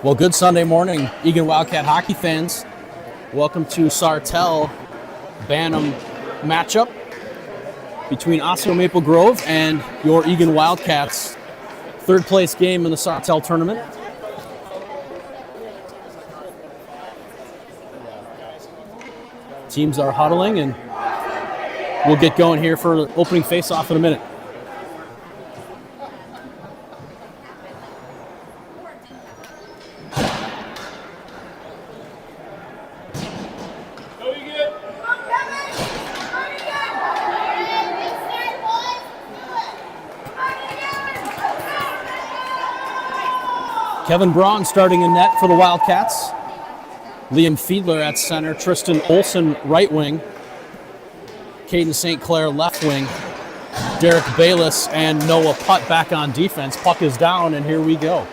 Well, good Sunday morning, Eagan Wildcat hockey fans. Welcome to Sartell Bantam matchup between Osseo Maple Grove and your Eagan Wildcats. Third place game in the Sartell tournament. Teams are huddling, and we'll get going here for the opening face-off in a minute. Kevin Braun starting in net for the Wildcats. Liam Fiedler at center. Tristan Olson right wing. Caden St. Clair left wing. Derek Bayless and Noah Putt back on defense. Puck is down, and here we go.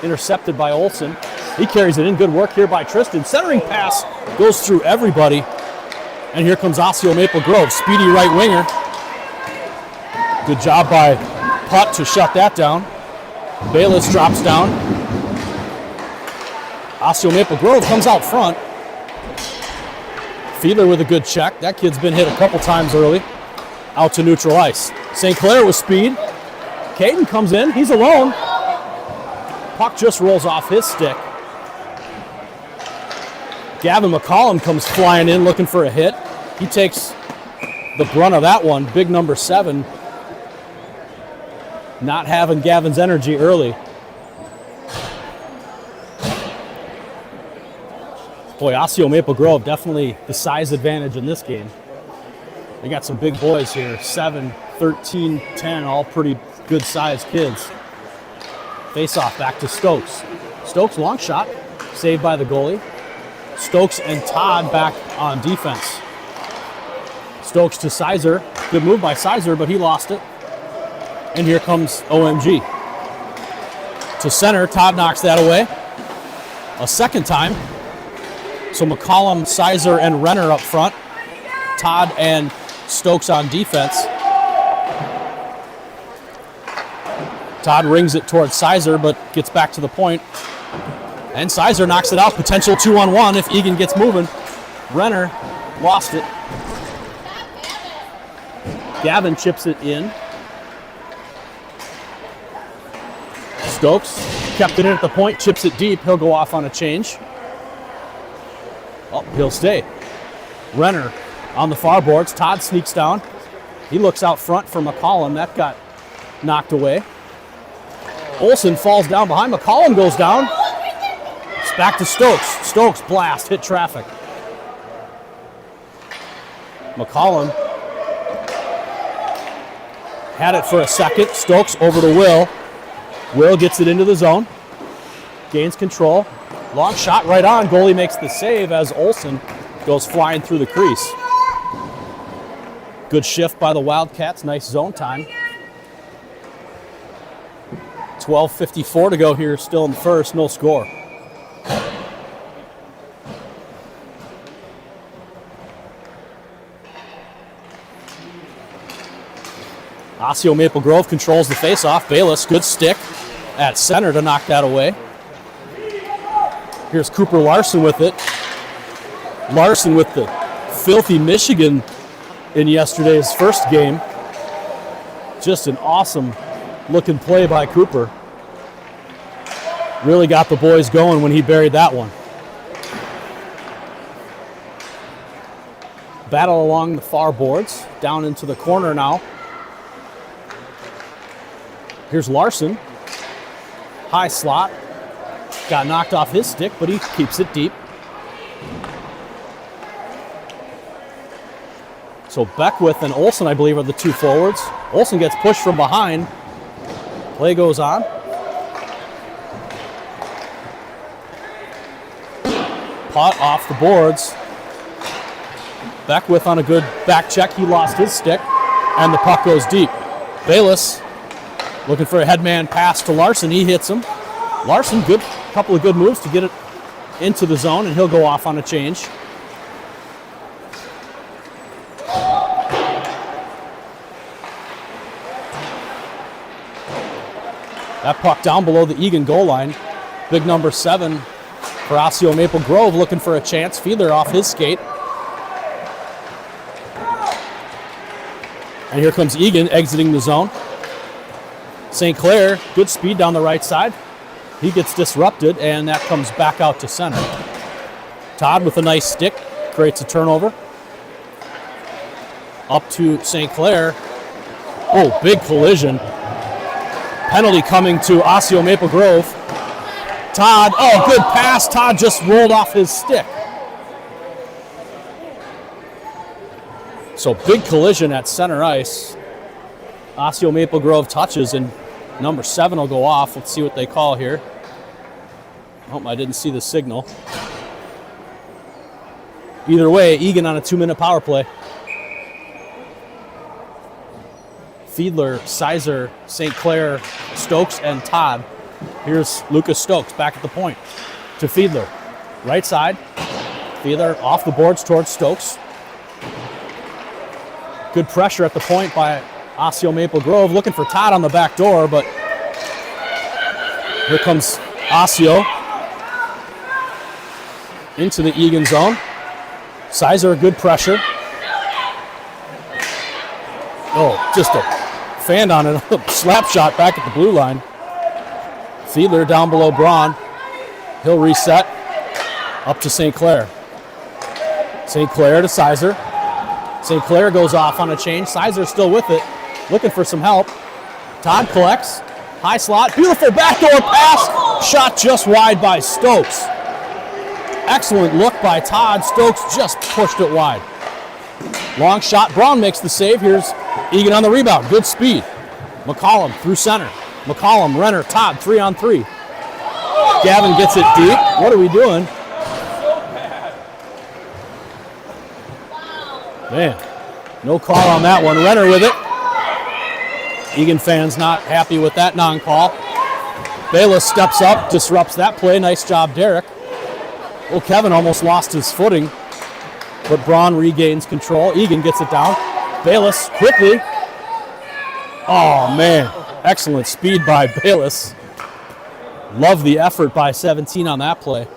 Intercepted by Olson. He carries it in. Good work here by Tristan. Centering pass goes through everybody. And here comes Osseo Maple Grove. Speedy right winger. Good job by Putt to shut that down. Bayless drops down. Osseo Maple Grove comes out front. Fiedler with a good check. That kid's been hit a couple times early. Out to neutral ice. St. Clair with speed. Caden comes in. He's alone. Puck just rolls off his stick. Gavin McCollum comes flying in looking for a hit. He takes the brunt of that one. Big number 7. Not having Gavin's energy early. Boy, Osseo Maple Grove definitely the size advantage in this game. They got some big boys here, 7, 13, 10, all pretty good sized kids. Face off back to Stokes. Stokes long shot, saved by the goalie. Stokes and Todd back on defense. Stokes to Sizer. Good move by Sizer, but he lost it. And here comes OMG. To center, Todd knocks that away. A second time. So McCollum, Sizer, and Renner up front. Todd and Stokes on defense. Todd rings it towards Sizer, but gets back to the point. And Sizer knocks it out. Potential 2-on-1 if Eagan gets moving. Renner lost it. Gavin chips it in. Stokes kept it in at the point, chips it deep. He'll go off on a change. Oh, he'll stay. Renner on the far boards. Todd sneaks down. He looks out front for McCollum. That got knocked away. Olson falls down behind. McCollum goes down. It's back to Stokes. Stokes blast, hit traffic. McCollum had it for a second. Stokes over to Will. Will gets it into the zone. Gains control. Long shot right on. Goalie makes the save as Olson goes flying through the crease. Good shift by the Wildcats. Nice zone time. 12:54 to go here, still in the first. No score. Osseo Maple Grove controls the faceoff. Bayless, good stick at center to knock that away. Here's Cooper Larson with it. Larson with the filthy Michigan in yesterday's first game. Just an awesome looking play by Cooper. Really got the boys going when he buried that one. Battle along the far boards, down into the corner now. Here's Larson. High slot. Got knocked off his stick, but he keeps it deep. So Beckwith and Olson, I believe, are the two forwards. Olson gets pushed from behind. Play goes on. Putt off the boards. Beckwith on a good back check. He lost his stick, and the puck goes deep. Bayless looking for a headman pass to Larson. He hits him. Larson, couple of good moves to get it into the zone, and he'll go off on a change. That puck down below the Eagan goal line. Big number 7 for Osseo Maple Grove looking for a chance. Fiedler off his skate. And here comes Eagan exiting the zone. St. Clair, good speed down the right side. He gets disrupted, and that comes back out to center. Todd with a nice stick creates a turnover. Up to St. Clair. Oh, big collision. Penalty coming to Osseo Maple Grove. Todd, oh, good pass. Todd just rolled off his stick. So big collision at center ice. Osseo Maple Grove touches, and number 7 will go off. Let's see what they call here. Oh, I didn't see the signal. Either way, Eagan on a 2-minute power play. Fiedler, Sizer, St. Clair, Stokes, and Todd. Here's Lucas Stokes back at the point to Fiedler. Right side. Fiedler off the boards towards Stokes. Good pressure at the point by Osseo Maple Grove. Looking for Todd on the back door, but here comes Osseo into the Eagan zone. Sizer, good pressure. Oh, just a fan on it. Slap shot back at the blue line. Fiedler down below Braun. He'll reset. Up to St. Clair. St. Clair to Sizer. St. Clair goes off on a change. Sizer's still with it. Looking for some help. Todd collects. High slot. Beautiful backdoor pass. Shot just wide by Stokes. Excellent look by Todd. Stokes just pushed it wide. Long shot. Braun makes the save. Here's Eagan on the rebound. Good speed. McCollum through center. McCollum, Renner, Todd, 3-on-3. Gavin gets it deep. What are we doing? Man, no call on that one. Renner with it. Eagan fans not happy with that non-call. Bayless steps up, disrupts that play. Nice job, Derek. Well, Kevin almost lost his footing, but Braun regains control. Eagan gets it down. Bayless quickly. Oh, man. Excellent speed by Bayless. Love the effort by 17 on that play.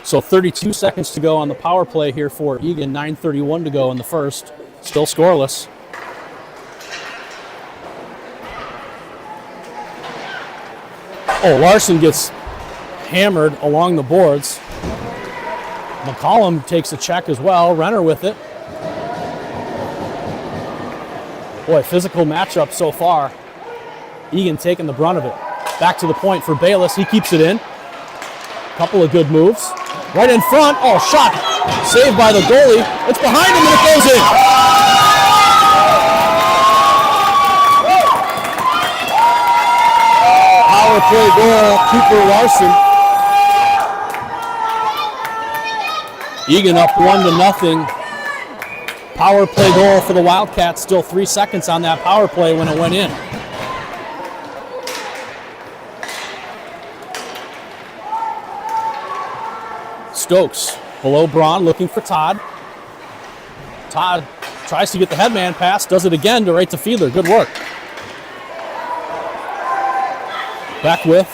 So 32 seconds to go on the power play here for Eagan. 9:31 to go in the first. Still scoreless. Oh, Larson gets hammered along the boards. McCollum takes a check as well. Renner with it. Boy, physical matchup so far. Eagan taking the brunt of it. Back to the point for Bayless. He keeps it in. Couple of good moves. Right in front. Oh, shot. Saved by the goalie. It's behind him and it goes in. Power play goal, Cooper Larson. Eagan up 1-0. Power play goal for the Wildcats. Still 3 seconds on that power play when it went in. Stokes below Braun looking for Todd. Todd tries to get the headman pass, does it again to right to Fiedler. Good work. Beckwith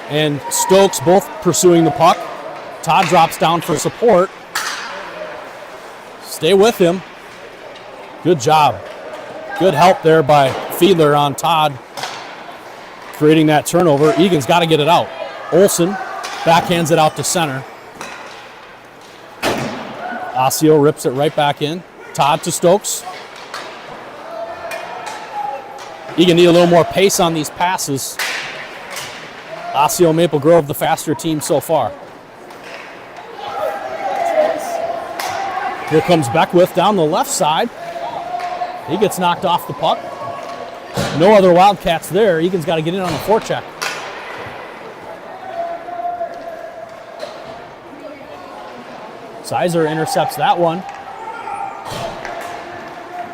and Stokes both pursuing the puck. Todd drops down for support. Stay with him. Good job. Good help there by Fiedler on Todd, creating that turnover. Egan's got to get it out. Olsen backhands it out to center. Osseo rips it right back in. Todd to Stokes. Egan need a little more pace on these passes. Osseo Maple Grove, the faster team so far. Here comes Beckwith down the left side. He gets knocked off the puck. No other Wildcats there. Egan's got to get in on a forecheck. Sizer intercepts that one.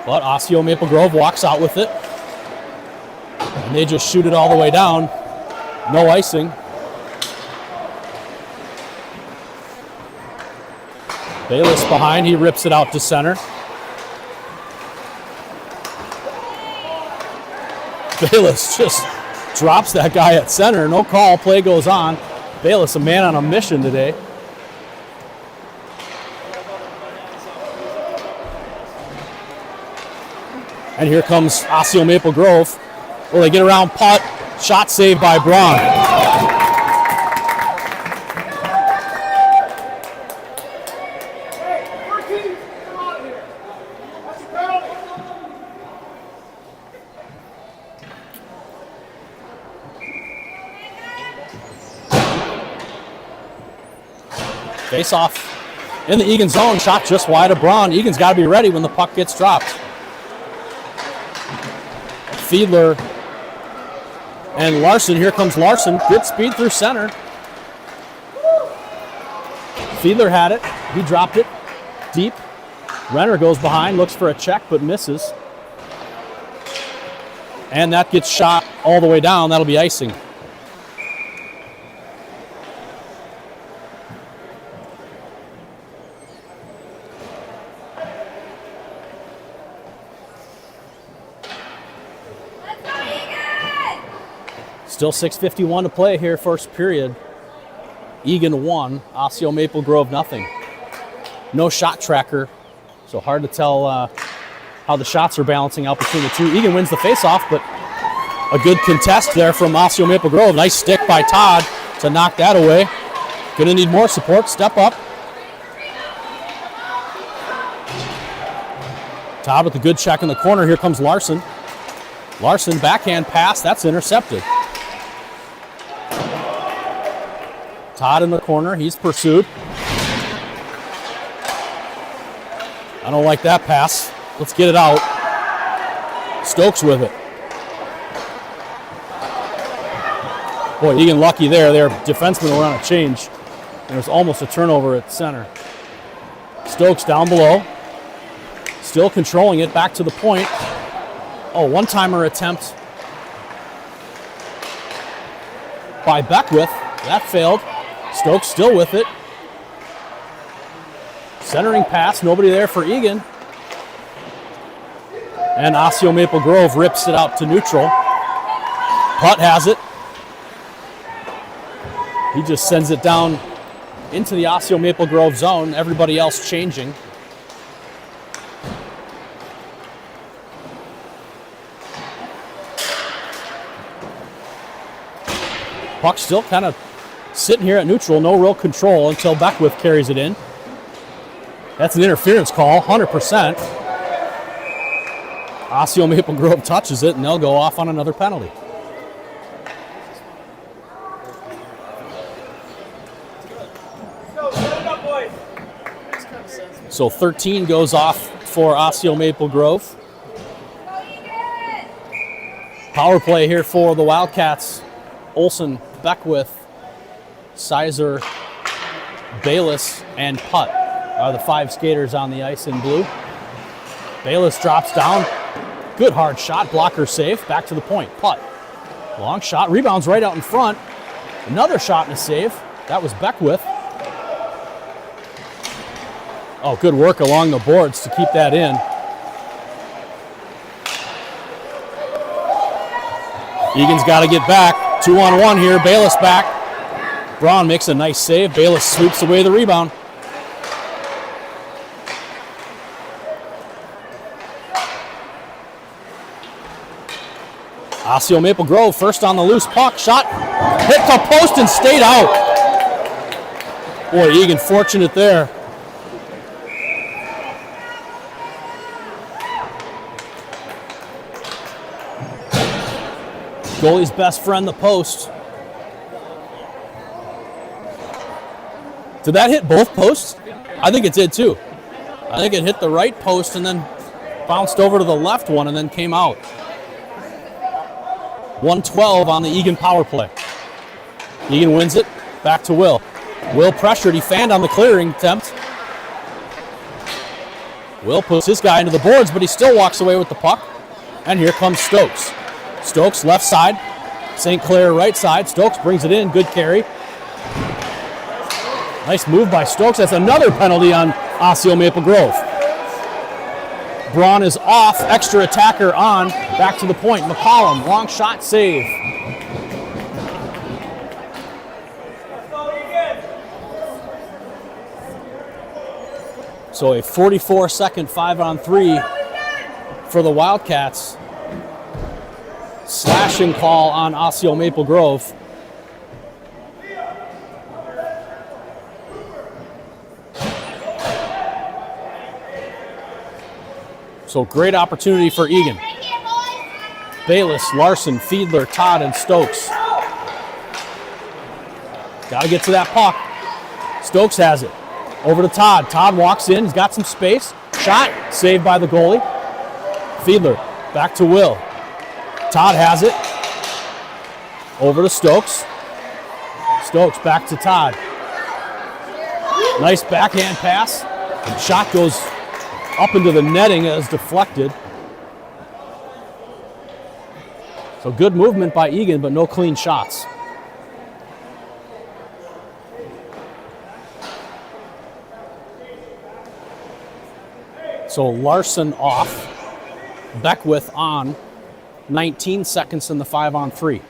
But Osseo Maple Grove walks out with it. And they just shoot it all the way down. No icing. Bayless behind, he rips it out to center. Bayless just drops that guy at center. No call, play goes on. Bayless, a man on a mission today. And here comes Osseo Maple Grove. Will they get around putt? Shot saved by Braun. Face off in the Eagan zone, shot just wide of Braun. Eagan's got to be ready when the puck gets dropped. Fiedler and Larson, here comes Larson. Good speed through center. Fiedler had it, he dropped it deep. Renner goes behind, looks for a check but misses. And that gets shot all the way down, that'll be icing. Still 6:51 to play here, first period. Eagan 1, Osseo Maple Grove nothing. No shot tracker, so hard to tell how the shots are balancing out between the two. Eagan wins the faceoff, but a good contest there from Osseo Maple Grove. Nice stick by Todd to knock that away. Gonna need more support, step up. Todd with a good check in the corner. Here comes Larson. Larson, backhand pass, that's intercepted. Todd in the corner, he's pursued. I don't like that pass. Let's get it out. Stokes with it. Boy, Eagan lucky there. Their defensemen were on a change. There's almost a turnover at center. Stokes down below. Still controlling it, back to the point. Oh, one-timer attempt by Beckwith. That failed. Stokes still with it. Centering pass, nobody there for Eagan. And Osseo Maple Grove rips it out to neutral. Putt has it. He just sends it down into the Osseo Maple Grove zone. Everybody else changing. Puck still kind of sitting here at neutral, no real control until Beckwith carries it in. That's an interference call, 100%. Osseo Maple Grove touches it, and they'll go off on another penalty. So 13 goes off for Osseo Maple Grove. Power play here for the Wildcats. Olsen, Beckwith, Sizer, Bayless, and Putt are the 5 skaters on the ice in blue. Bayless drops down. Good hard shot, blocker save. Back to the point, Putt. Long shot, rebounds right out in front. Another shot and a save. That was Beckwith. Oh, good work along the boards to keep that in. Eagan's got to get back. 2-on-1 here, Bayless back. Braun makes a nice save. Bayless sweeps away the rebound. Osseo Maple Grove first on the loose puck. Shot hit the post and stayed out. Boy, Eagan fortunate there. Goalie's best friend, the post. Did that hit both posts? I think it did too. I think it hit the right post and then bounced over to the left one and then came out. 112 on the Eagan power play. Eagan wins it, back to Will. Will pressured, he fanned on the clearing attempt. Will puts his guy into the boards, but he still walks away with the puck. And here comes Stokes. Stokes left side, St. Clair right side. Stokes brings it in, good carry. Nice move by Stokes. That's another penalty on Osseo Maple Grove. Braun is off, extra attacker on, back to the point. McCollum, long shot, save. So a 44-second 5-on-3 for the Wildcats. Slashing call on Osseo Maple Grove. So great opportunity for Eagan. Bayless, Larson, Fiedler, Todd, and Stokes. Got to get to that puck. Stokes has it. Over to Todd. Todd walks in. He's got some space. Shot. Saved by the goalie. Fiedler. Back to Will. Todd has it. Over to Stokes. Stokes back to Todd. Nice backhand pass. Shot goes up into the netting as deflected. So good movement by Eagan, but no clean shots. So Larson off, Beckwith on, 19 seconds in the 5-on-3.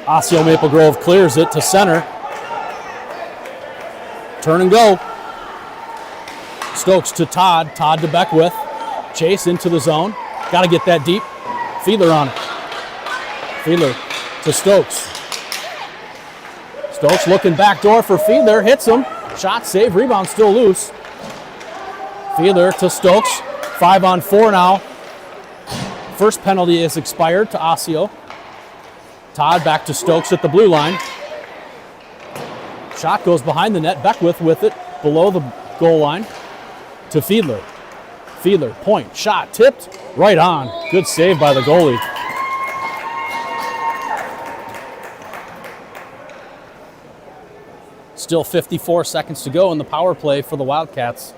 Osseo Maple Grove clears it to center. Turn and go. Stokes to Todd, Todd to Beckwith. Chase into the zone. Got to get that deep. Fiedler on it. Fiedler to Stokes. Stokes looking back door for Fiedler, hits him. Shot, save, rebound, still loose. Fiedler to Stokes. 5-on-4 now. First penalty is expired to Osseo. Todd back to Stokes at the blue line. Shot goes behind the net. Beckwith with it below the goal line to Fiedler. Fiedler, point, shot, tipped, right on. Good save by the goalie. Still 54 seconds to go in the power play for the Wildcats.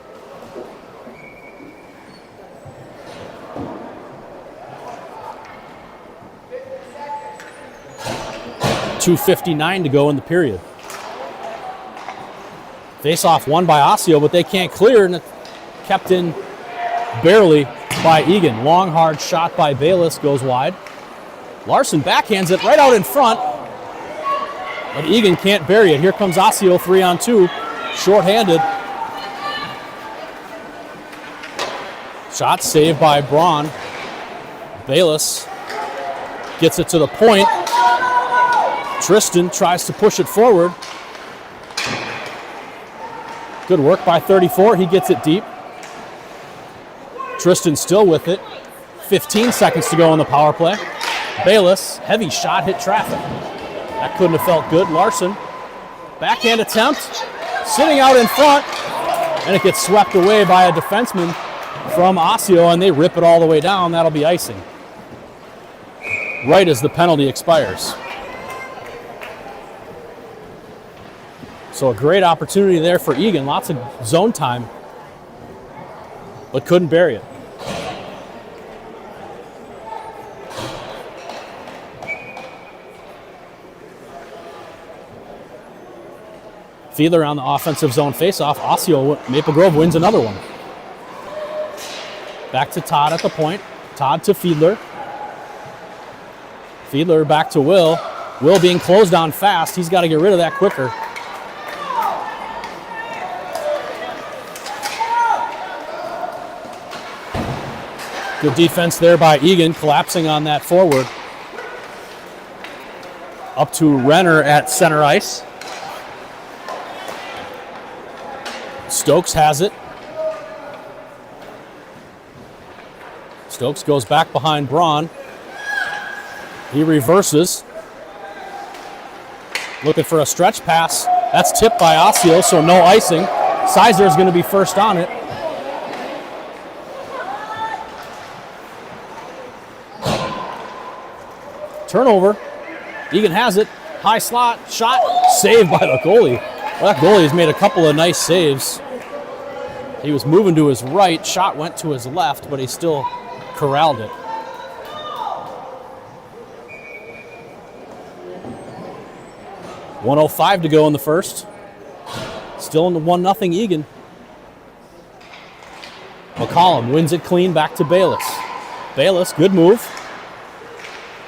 .259 to go in the period. Face-off won by Osseo, but they can't clear, and it kept in barely by Eagan. Long, hard shot by Bayless goes wide. Larson backhands it right out in front, but Eagan can't bury it. Here comes Osseo 3-on-2, short-handed. Shot saved by Braun. Bayless gets it to the point. Tristan tries to push it forward. Good work by 34. He gets it deep. Tristan still with it. 15 seconds to go in the power play. Bayless, heavy shot, hit traffic. That couldn't have felt good. Larson, backhand attempt, sitting out in front, and it gets swept away by a defenseman from Osseo, and they rip it all the way down. That'll be icing. Right as the penalty expires. So a great opportunity there for Eagan. Lots of zone time, but couldn't bury it. Fiedler on the offensive zone faceoff. Osseo Maple Grove wins another one. Back to Todd at the point. Todd to Fiedler. Fiedler back to Will. Will being closed on fast. He's got to get rid of that quicker. Good defense there by Eagan, collapsing on that forward. Up to Renner at center ice. Stokes has it. Stokes goes back behind Braun. He reverses. Looking for a stretch pass. That's tipped by Osseo, so no icing. Sizer is going to be first on it. Turnover. Eagan has it. High slot. Shot. Saved by the goalie. Well, that goalie has made a couple of nice saves. He was moving to his right. Shot went to his left, but he still corralled it. .105 to go in the first. Still in the 1-0 Eagan. McCollum wins it clean back to Bayless. Bayless, good move.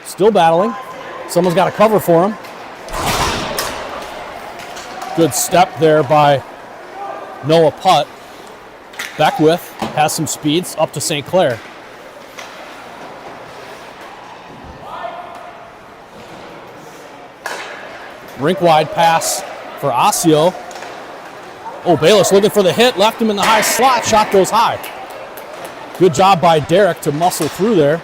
Still battling. Someone's got to cover for him. Good step there by Noah Putt. Beckwith has some speeds up to St. Clair. Rink wide pass for Osseo. Oh, Bayless looking for the hit, left him in the high slot, shot goes high. Good job by Derek to muscle through there.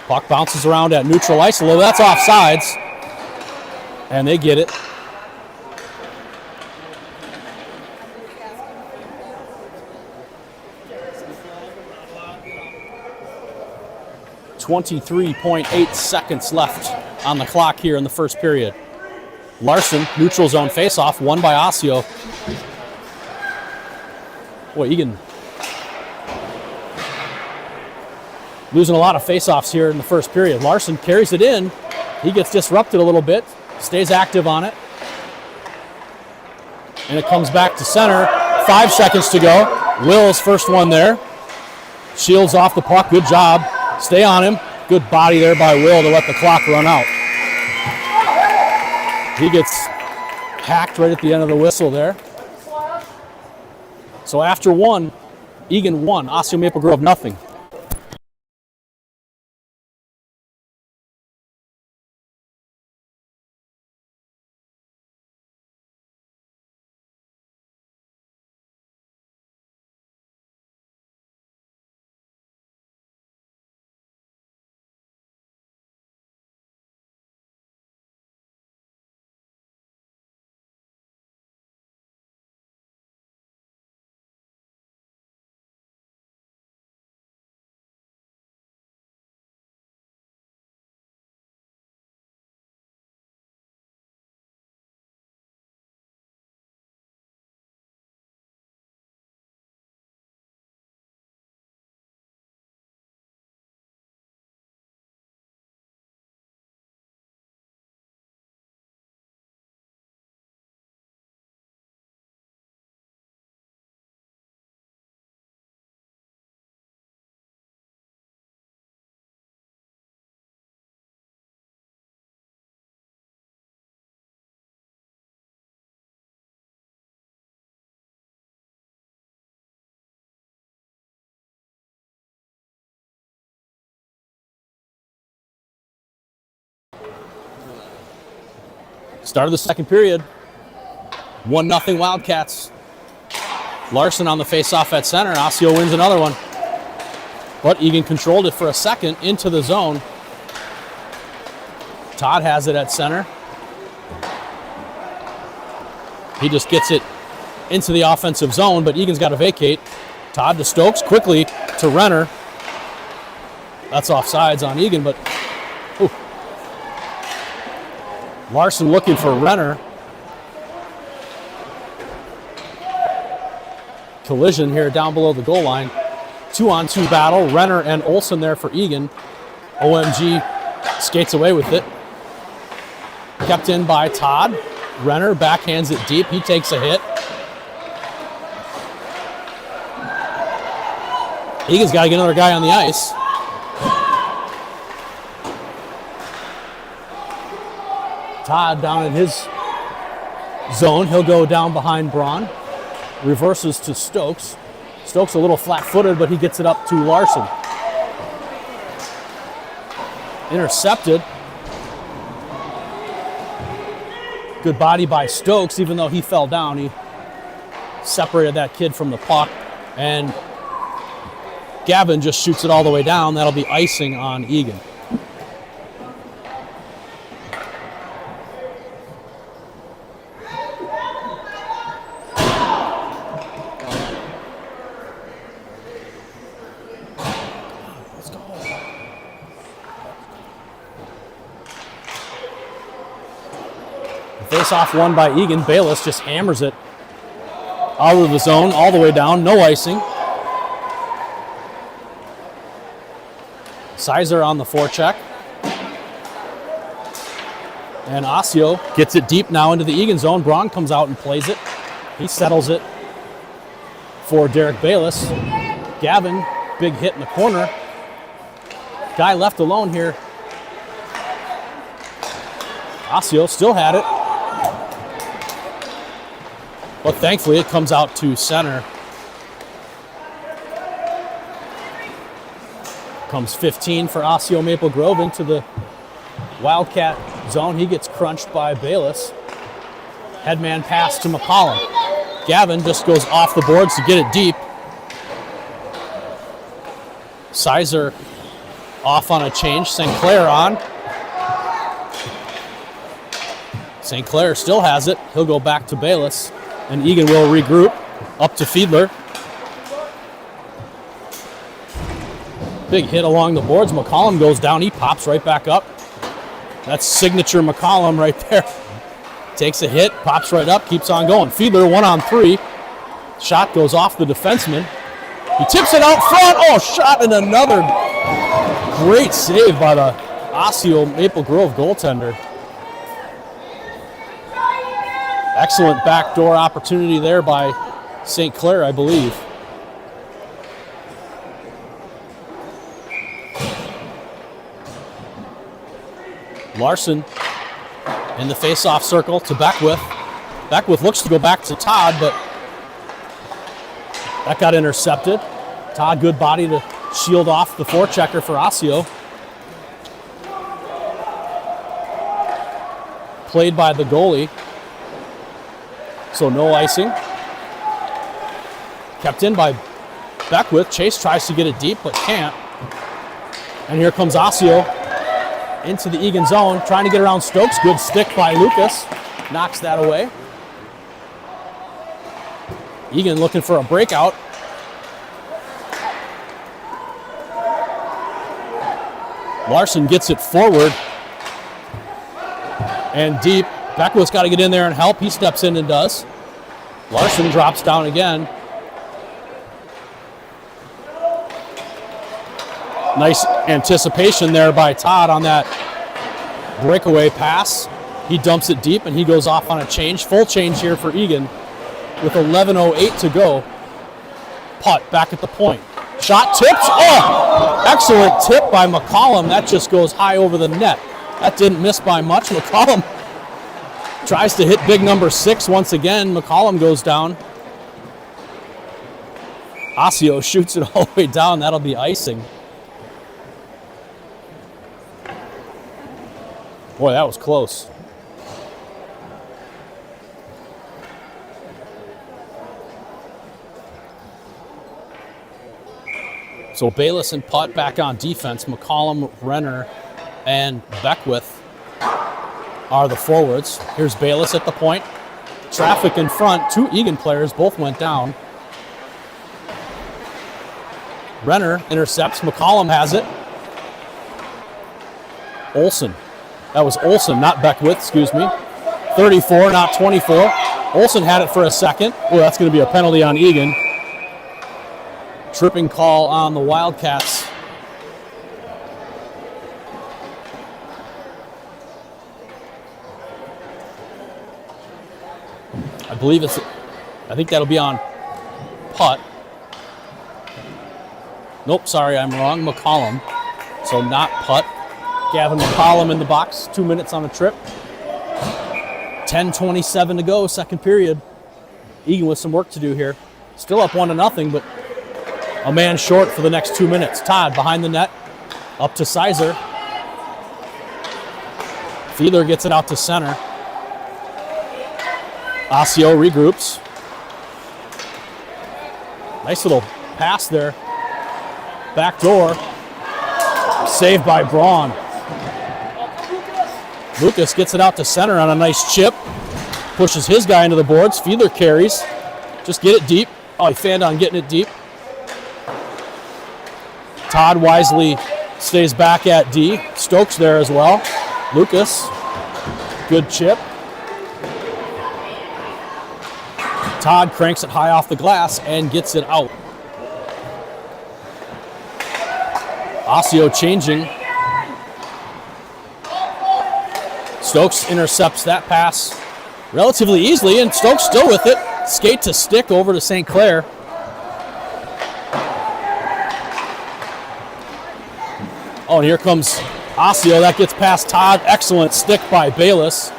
Puck bounces around at neutral ice a little. That's offsides. And they get it. .8 seconds left on the clock here in the first period. Larson, neutral zone faceoff, won by Osseo. Boy, Eagan losing a lot of faceoffs here in the first period. Larson carries it in. He gets disrupted a little bit, stays active on it. And it comes back to center. 5 seconds to go. Will's first one there. Shields off the puck. Good job. Stay on him. Good body there by Will to let the clock run out. He gets hacked right at the end of the whistle there. So after one, Eagan 1, Osseo Maple Grove nothing. Start of the second period. 1-0 Wildcats. Larson on the faceoff at center. Osseo wins another one. But Eagan controlled it for a second into the zone. Todd has it at center. He just gets it into the offensive zone, but Eagan's got to vacate. Todd to Stokes, quickly to Renner. That's offsides on Eagan, but ooh. Larson looking for Renner. Collision here down below the goal line. 2-on-2 battle. Renner and Olsen there for Eagan. OMG skates away with it. Kept in by Todd. Renner backhands it deep. He takes a hit. Eagan's got to get another guy on the ice. Todd down in his zone. He'll go down behind Braun. Reverses to Stokes. Stokes a little flat-footed, but he gets it up to Larson. Intercepted. Good body by Stokes, even though he fell down. He separated that kid from the puck, and Gavin just shoots it all the way down. That'll be icing on Eagan. Face-off won by Eagan. Bayless just hammers it out of the zone, all the way down. No icing. Sizer on the forecheck. And Osseo gets it deep now into the Eagan zone. Braun comes out and plays it. He settles it for Derek Bayless. Gavin, big hit in the corner. Guy left alone here. Osseo still had it. But thankfully it comes out to center. Comes 15 for Osseo Maple Grove into the Wildcat zone. He gets crunched by Bayless. Headman pass to McCollum. Gavin just goes off the boards to get it deep. Sizer off on a change. St. Clair on. St. Clair still has it. He'll go back to Bayless. And Eagan will regroup. Up to Fiedler. Big hit along the boards. McCollum goes down. He pops right back up. That's signature McCollum right there. Takes a hit, pops right up, keeps on going. Fiedler 1-on-3. Shot goes off the defenseman. He tips it out front. Oh, shot and another great save by the Osseo Maple Grove goaltender. Excellent backdoor opportunity there by St. Clair, I believe. Larson in the face-off circle to Beckwith. Beckwith looks to go back to Todd, but that got intercepted. Todd, good body to shield off the forechecker for Osseo. Played by the goalie, so no icing. Kept in by Beckwith. Chase tries to get it deep, but can't. And here comes Osseo into the Eagan zone, trying to get around Stokes. Good stick by Lucas. Knocks that away. Eagan looking for a breakout. Larson gets it forward and deep. Beckwith's got to get in there and help. He steps in and does. Larson drops down again. Nice anticipation there by Todd on that breakaway pass. He dumps it deep and he goes off on a change. Full change here for Eagan with 11:08 to go. Putt back at the point. Shot tips. Oh, excellent tip by McCollum. That just goes high over the net. That didn't miss by much. McCollum tries to hit big number 6 once again. McCollum goes down. Osseo shoots it all the way down. That'll be icing. Boy, that was close. So Bayless and Putt back on defense. McCollum, Renner, and Beckwith are the forwards. Here's Bayless at the point. Traffic in front. 2 Eagan players both went down. Renner intercepts. McCollum has it. Olsen. That was Olsen, not Beckwith, excuse me. 34, not 24. Olsen had it for a second. Oh, that's going to be a penalty on Eagan. Tripping call on the Wildcats. I think that'll be on Putt. Nope, sorry, I'm wrong. McCollum. So not Putt. Gavin McCollum in the box. 2 minutes on the trip. 10:27 to go, second period. Eagan with some work to do here. Still up 1-0, but a man short for the next 2 minutes. Todd behind the net. Up to Sizer. Fiedler gets it out to center. Osseo regroups. Nice little pass there. Back door. Saved by Braun. Lucas gets it out to center on a nice chip. Pushes his guy into the boards. Fiedler carries. Just get it deep. Oh, he fanned on getting it deep. Todd wisely stays back at D. Stokes there as well. Lucas. Good chip. Todd cranks it high off the glass and gets it out. Osseo changing. Stokes intercepts that pass relatively easily, and Stokes still with it. Skate to stick over to St. Clair. Oh, and here comes Osseo. That gets past Todd. Excellent stick by Bayless.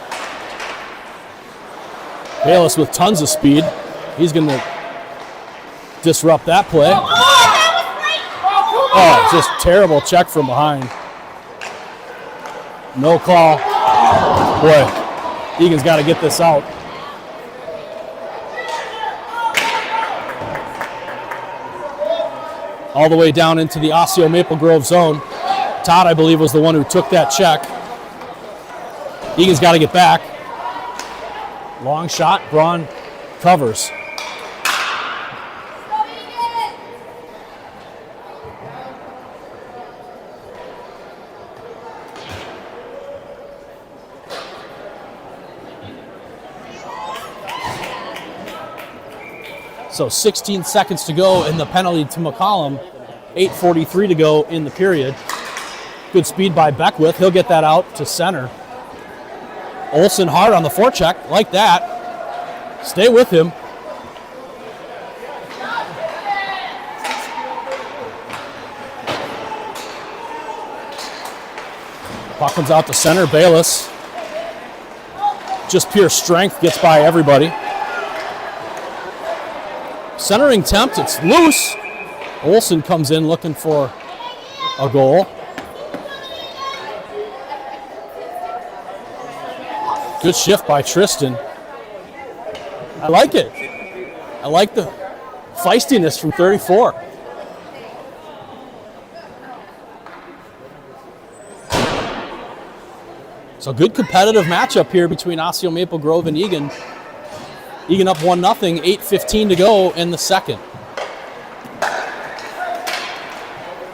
Bayless with tons of speed. He's going to disrupt that play. Oh, just terrible check from behind. No call. Boy, Eagan's got to get this out. All the way down into the Osseo Maple Grove zone. Todd, I believe, was the one who took that check. Eagan's got to get back. Long shot, Braun covers. So 16 seconds to go in the penalty to McCollum. 8:43 to go in the period. Good speed by Beckwith. He'll get that out to center. Olsen hard on the forecheck, like that. Stay with him. Puck comes out to center. Bayless. Just pure strength gets by everybody. Centering attempt, it's loose. Olsen comes in looking for a goal. Good shift by Tristan. I like it. I like the feistiness from 34. So good competitive matchup here between Osseo Maple Grove and Eagan. Eagan up 1-0, 8:15 to go in the second.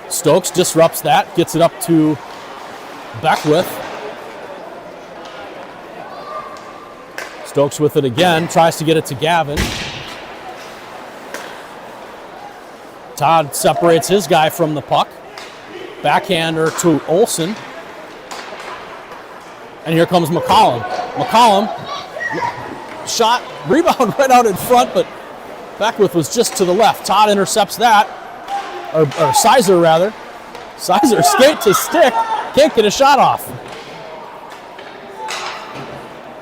Stokes disrupts that, gets it up to Beckwith. Stokes with it again, tries to get it to Gavin. Todd separates his guy from the puck. Backhander to Olsen. And here comes McCollum. McCollum, shot, rebound right out in front, but Beckwith was just to the left. Todd intercepts that, or Sizer rather. Sizer skate to stick, can't get a shot off.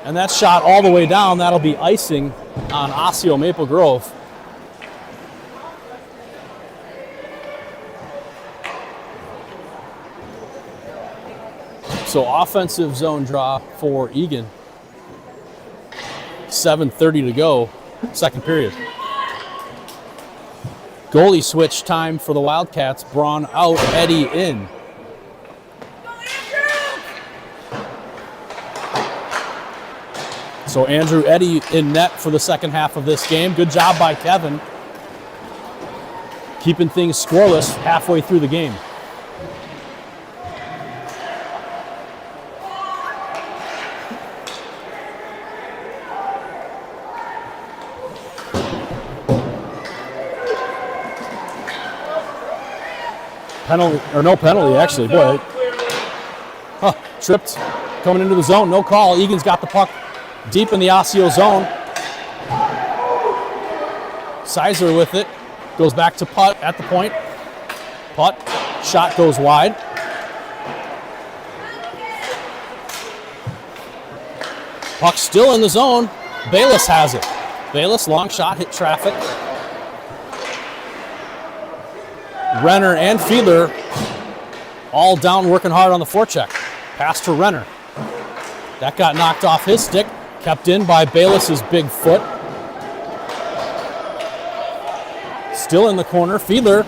And that shot all the way down, that'll be icing on Osseo Maple Grove. So offensive zone draw for Eagan. 7:30 to go, second period. Goalie switch time for the Wildcats. Braun out, Eddy in. So Andrew Eddy in net for the second half of this game. Good job by Kevin. Keeping things scoreless halfway through the game. Penalty, or no penalty actually, boy. Huh, tripped, coming into the zone, no call. Eagan's got the puck deep in the Osseo zone. Sizer with it, goes back to Putt at the point. Putt, shot goes wide. Puck still in the zone, Bayless has it. Bayless, long shot, hit traffic. Renner and Fiedler all down working hard on the forecheck. Pass to Renner. That got knocked off his stick, kept in by Bayless's big foot. Still in the corner, Fiedler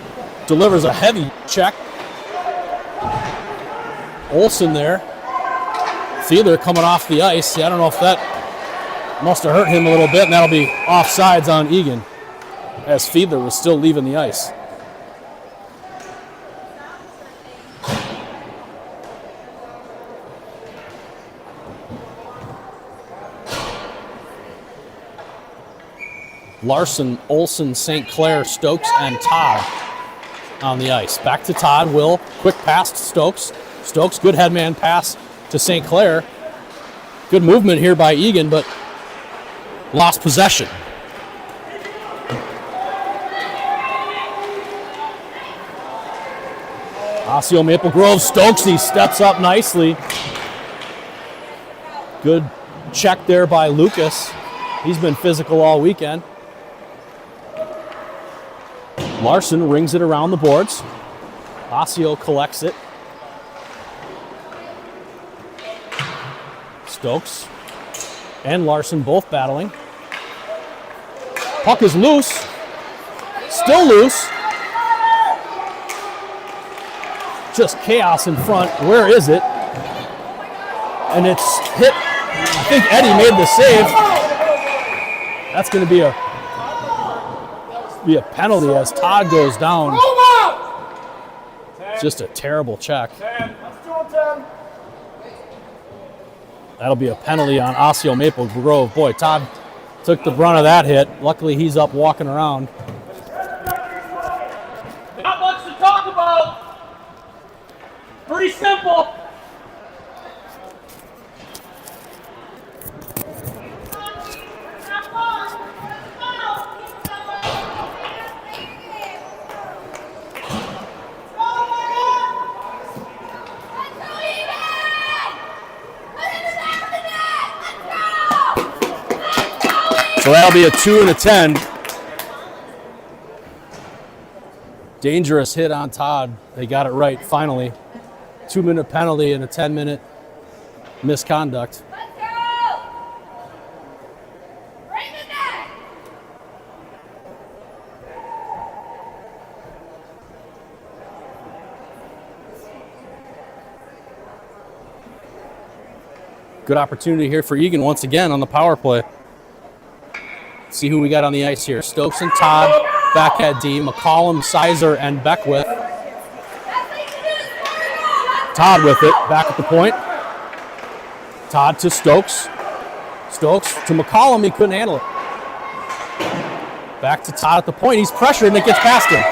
delivers a heavy check. Olsen there. Fiedler coming off the ice. I don't know if that must have hurt him a little bit, and that'll be offsides on Eagan as Fiedler was still leaving the ice. Larson, Olsen, St. Clair, Stokes, and Todd on the ice. Back to Todd. Will, quick pass to Stokes. Stokes, good headman pass to St. Clair. Good movement here by Eagan, but lost possession. Osseo Maple Grove, Stokesy steps up nicely. Good check there by Lucas. He's been physical all weekend. Larson rings it around the boards. Osseo collects it. Stokes and Larson both battling. Puck is loose. Still loose. Just chaos in front. Where is it? And it's hit. I think Eddie made the save. That's going to be a penalty as Todd goes down. Just a terrible check. That'll be a penalty on Osseo Maple Grove. Boy, Todd took the brunt of that hit. Luckily, he's up walking around. Not much to talk about. Pretty simple. So that'll be a 2 and a 10. Dangerous hit on Todd. They got it right finally. 2-minute penalty and a 10-minute misconduct. Let's go! Bring it back! Good opportunity here for Eagan once again on the power play. See who we got on the ice here. Stokes and Todd, backhand D, McCollum, Sizer, and Beckwith. Todd with it, back at the point. Todd to Stokes. Stokes to McCollum, he couldn't handle it. Back to Todd at the point, he's pressured and it gets past him.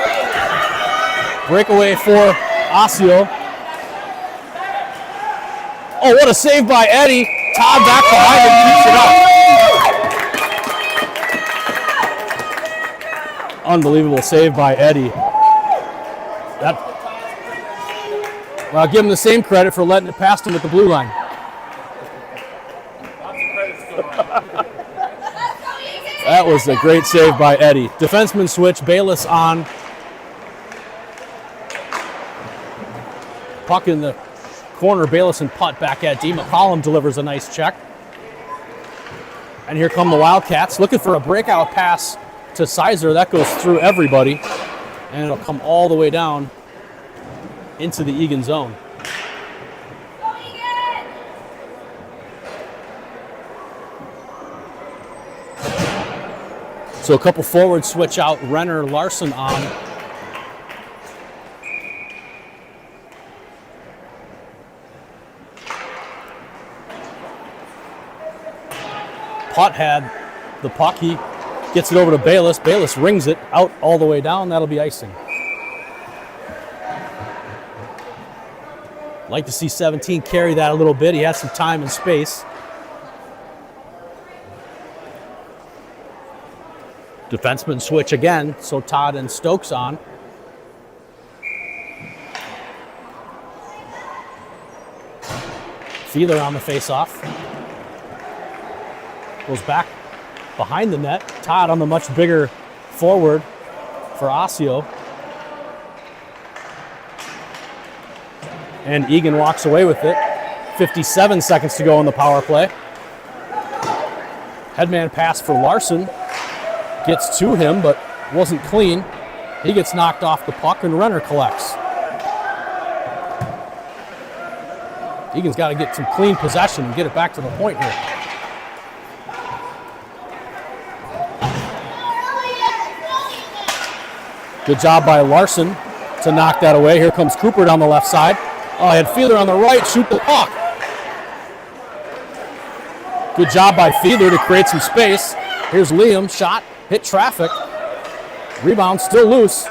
Breakaway for Osseo. Oh, what a save by Eddie. Todd back behind him, keeps it up. Unbelievable save by Eddie. Well, I'll give him the same credit for letting it past him at the blue line. That was a great save by Eddie. Defenseman switch, Bayless on. Puck in the corner, Bayless and putt back at D. McCollum delivers a nice check. And here come the Wildcats, looking for a breakout pass to Sizer. That goes through everybody, and it'll come all the way down into the Eagan zone. So a couple forwards switch out, Renner, Larson on. Putt had the puck, he gets it over to Bayless. Bayless rings it out all the way down. That'll be icing. Like to see 17 carry that a little bit. He has some time and space. Defenseman switch again, so Todd and Stokes on. Feeler on the faceoff. Goes back behind the net. Todd on the much bigger forward for Osseo. And Eagan walks away with it. 57 seconds to go on the power play. Headman pass for Larson. Gets to him, but wasn't clean. He gets knocked off the puck, and Renner collects. Eagan's got to get some clean possession and get it back to the point here. Good job by Larson to knock that away. Here comes Cooper down the left side. Oh, I had Feeler on the right, shoot the puck. Good job by Feeler to create some space. Here's Liam, shot, hit traffic. Rebound still loose.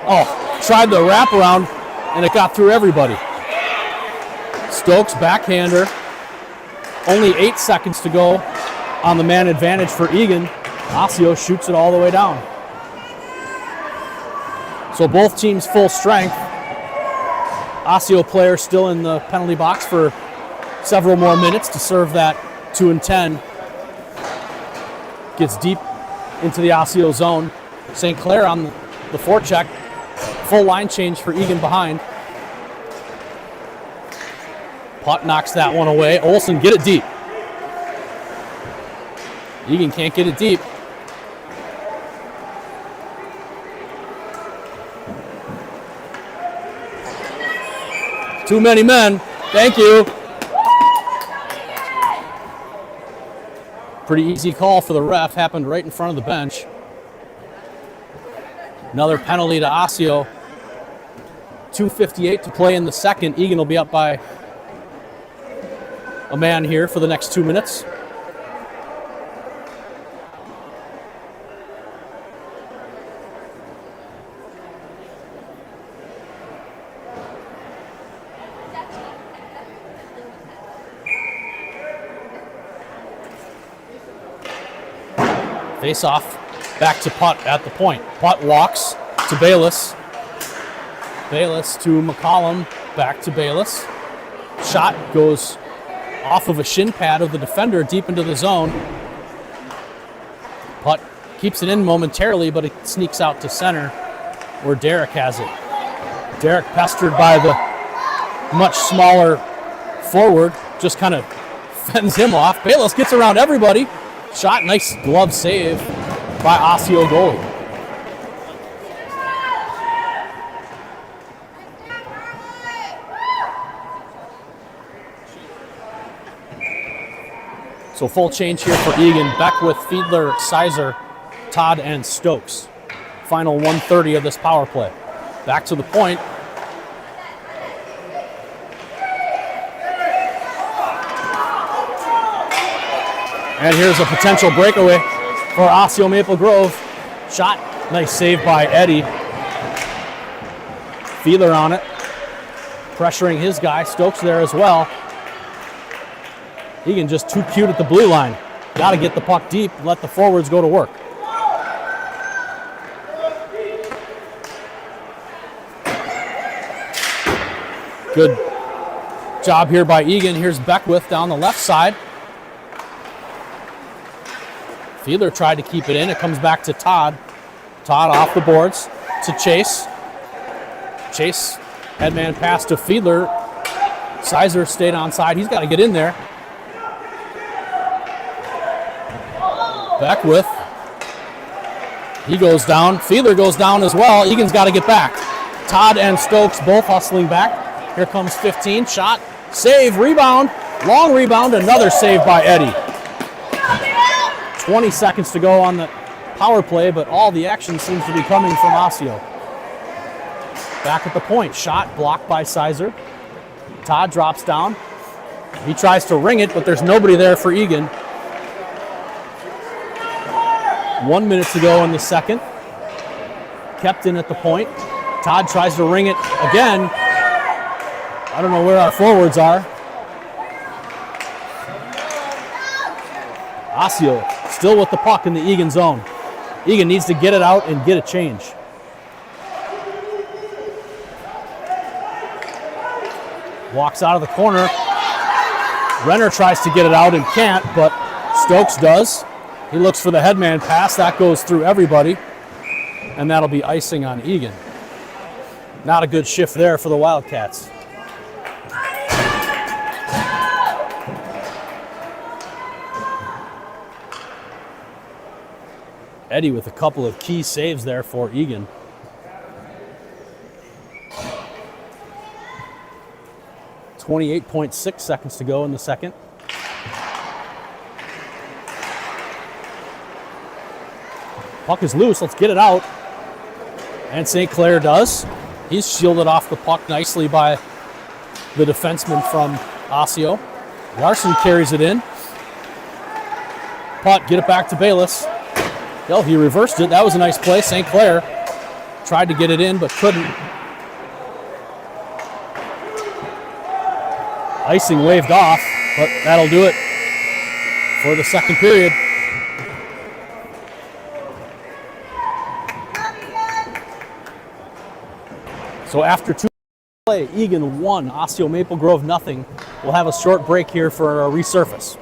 Oh, tried the wraparound, and it got through everybody. Stokes, backhander, Only 8 seconds to go on the man advantage for Eagan. Osseo shoots it all the way down. So both teams full strength. Osseo player still in the penalty box for several more minutes to serve that 2 and 10. Gets deep into the Osseo zone. St. Clair on the forecheck. Full line change for Eagan behind. Putt knocks that one away. Olsen, get it deep. Eagan can't get it deep. Too many men. Thank you. Pretty easy call for the ref. Happened right in front of the bench. Another penalty to Osseo. 2:58 to play in the second. Eagan will be up by a man here for the next 2 minutes. Face off, back to Putt at the point. Putt walks to Bayless. Bayless to McCollum, back to Bayless. Shot goes off of a shin pad of the defender deep into the zone. Putt keeps it in momentarily, but it sneaks out to center where Derek has it. Derek, pestered by the much smaller forward, just kind of fends him off. Bayless gets around everybody. Shot, nice glove save by Osseo goalie. So full change here for Eagan. Beckwith, Fiedler, Sizer, Todd, and Stokes. Final 1:30 of this power play. Back to the point. And here's a potential breakaway for Osseo Maple Grove. Shot, nice save by Eddie. Fiedler on it, pressuring his guy. Stokes there as well. Eagan just too cute at the blue line. Got to get the puck deep, let the forwards go to work. Good job here by Eagan. Here's Beckwith down the left side. Fiedler tried to keep it in. It comes back to Todd. Todd off the boards to Chase. Chase, headman pass to Fiedler. Sizer stayed onside. He's got to get in there. Beckwith. He goes down. Fiedler goes down as well. Eagan's got to get back. Todd and Stokes both hustling back. Here comes 15. Shot. Save. Rebound. Long rebound. Another save by Eddie. 20 seconds to go on the power play, but all the action seems to be coming from Osseo. Back at the point. Shot blocked by Sizer. Todd drops down. He tries to ring it, but there's nobody there for Eagan. 1 minute to go in the second. Kept in at the point. Todd tries to ring it again. I don't know where our forwards are. Osseo still with the puck in the Eagan zone. Eagan needs to get it out and get a change. Walks out of the corner. Renner tries to get it out and can't, but Stokes does. He looks for the headman pass. That goes through everybody, and that'll be icing on Eagan. Not a good shift there for the Wildcats. Eddie with a couple of key saves there for Eagan. .6 seconds to go in the second. Puck is loose. Let's get it out. And St. Clair does. He's shielded off the puck nicely by the defenseman from Osseo. Larson carries it in. Putt, get it back to Bayless. Well, he reversed it. That was a nice play. St. Clair tried to get it in, but couldn't. Icing waved off, but that'll do it for the second period. So after 2 play, Eagan 1, Osseo Maple Grove nothing. We'll have a short break here for a resurface.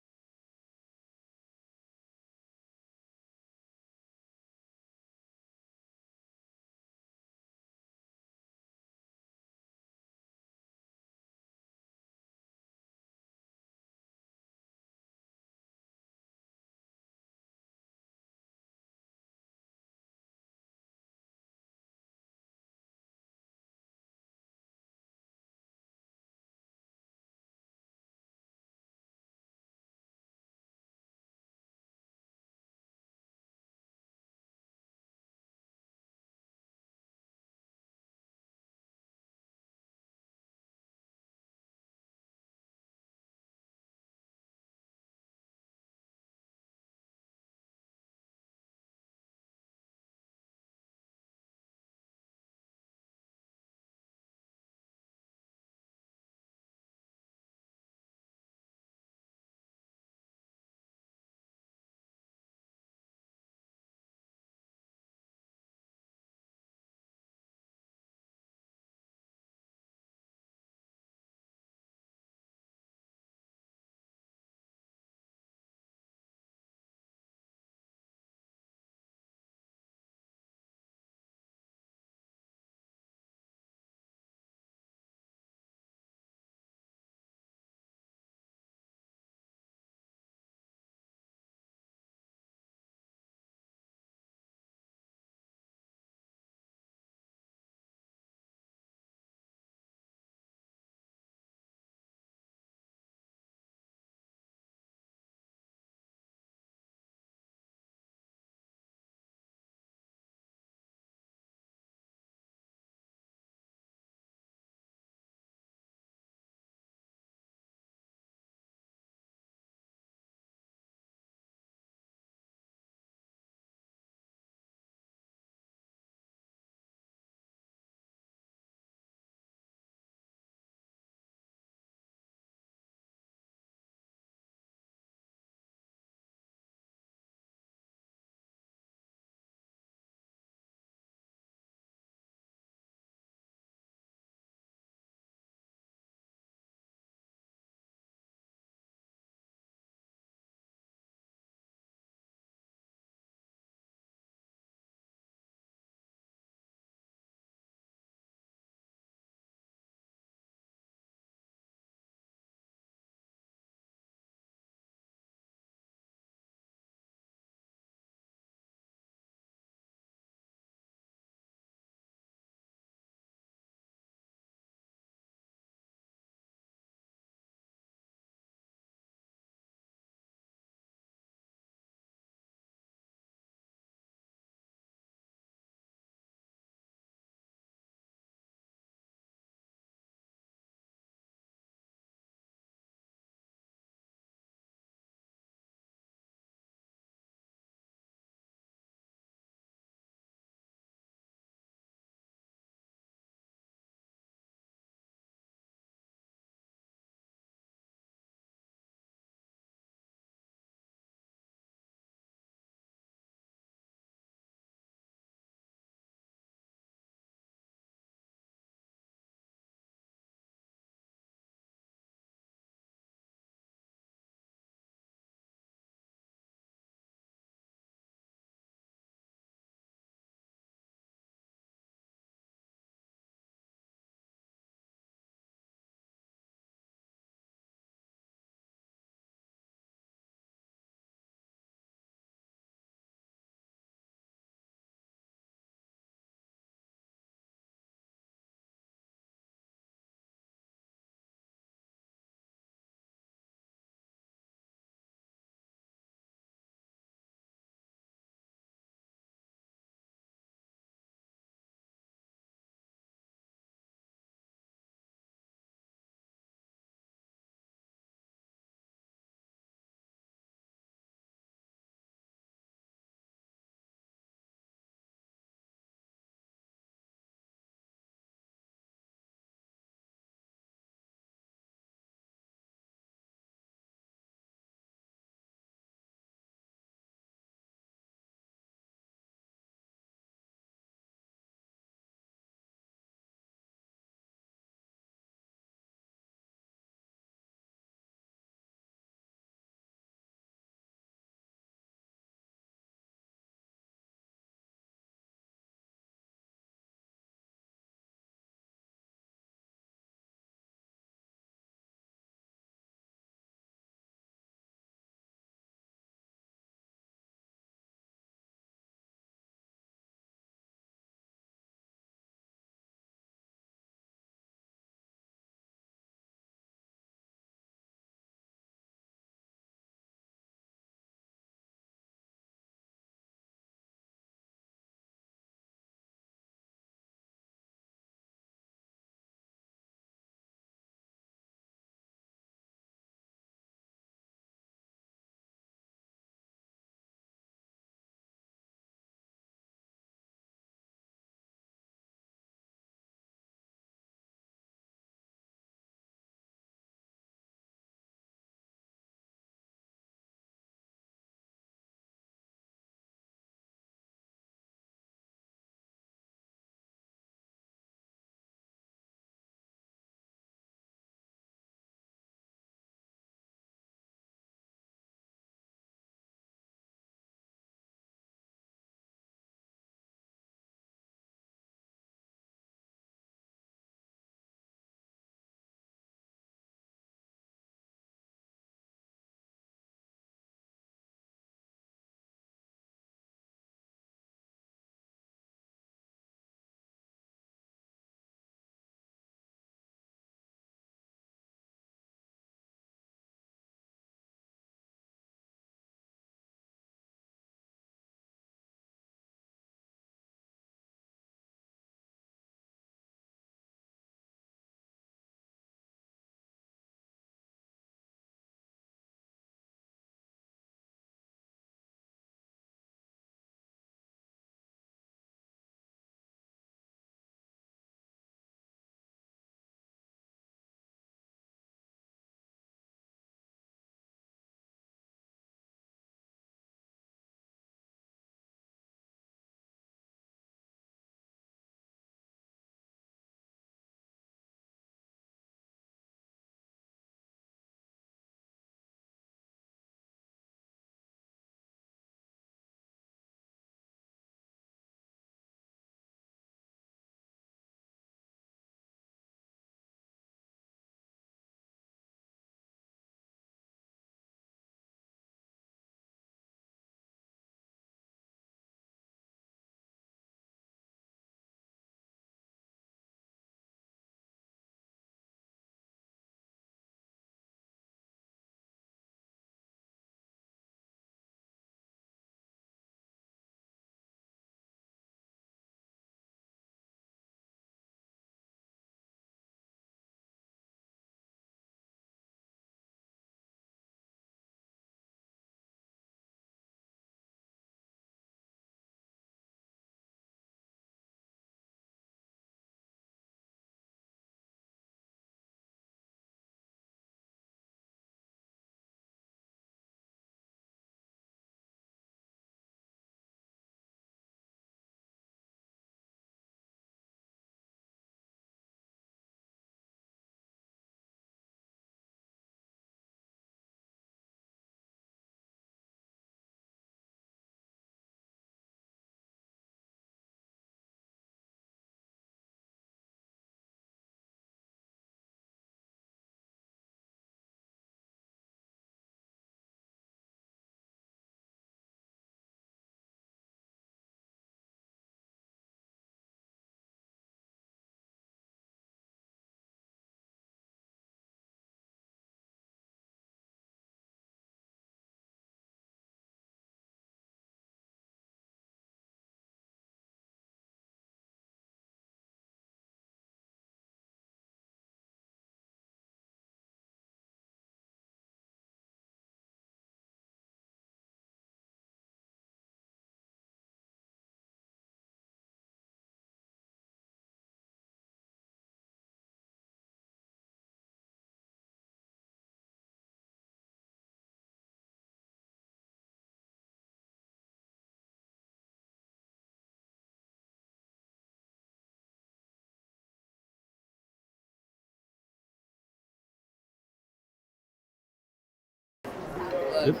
Good.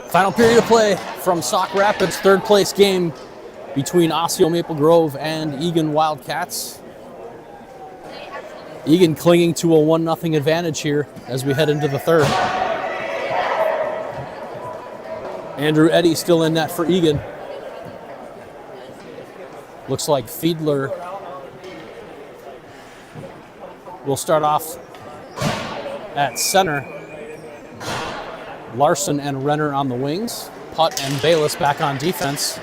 Final period of play from Sauk Rapids, third place game between Osseo Maple Grove and Eagan Wildcats. Eagan clinging to a 1-0 advantage here as we head into the third. Andrew Eddy still in net for Eagan. Looks like Fiedler will start off at center. Larson and Renner on the wings. Putt and Bayless back on defense.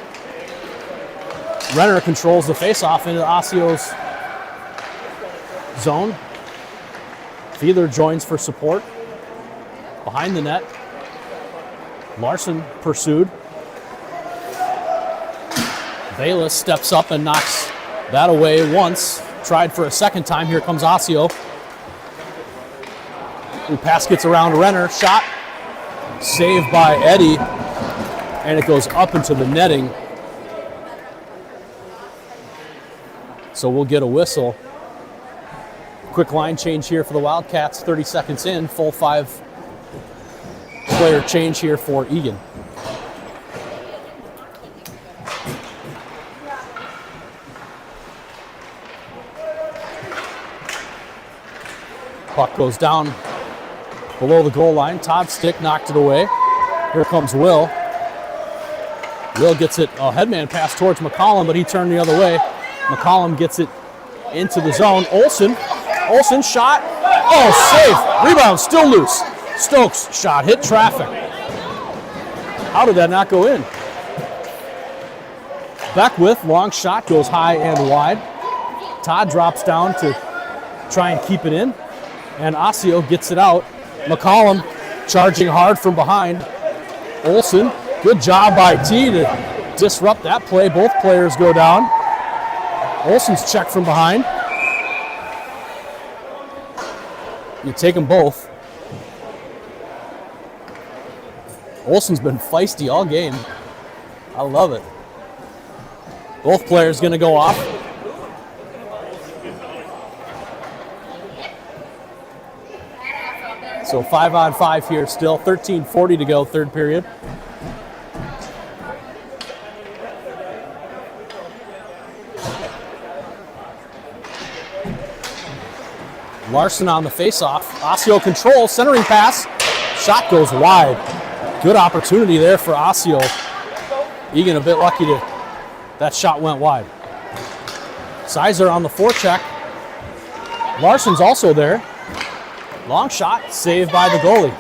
Renner controls the faceoff into Osseo's zone. Fiedler joins for support. Behind the net. Larson pursued. Bayless steps up and knocks that away once. Tried for a second time. Here comes Osseo. The pass gets around Renner. Shot. Saved by Eddy. And it goes up into the netting. So we'll get a whistle. Quick line change here for the Wildcats. 30 seconds in. Full 5-player change here for Eagan. Puck goes down below the goal line. Todd Stick knocked it away. Here comes Will. Will gets it, a headman pass towards McCollum, but he turned the other way. McCollum gets it into the zone. Olsen shot. Oh, safe. Rebound still loose. Stokes shot, hit traffic. How did that not go in? Beckwith, long shot, goes high and wide. Todd drops down to try and keep it in. And Osseo gets it out. McCollum charging hard from behind. Olsen, good job by T to disrupt that play. Both players go down. Olsen's checked from behind. You take them both. Olsen's been feisty all game. I love it. Both players going to go off. So 5-on-5 here still. 13:40 to go, third period. Larson on the faceoff. Osseo controls, centering pass. Shot goes wide. Good opportunity there for Osseo. Eagan a bit lucky that shot went wide. Sizer on the forecheck. Larson's also there. Long shot, saved by the goalie.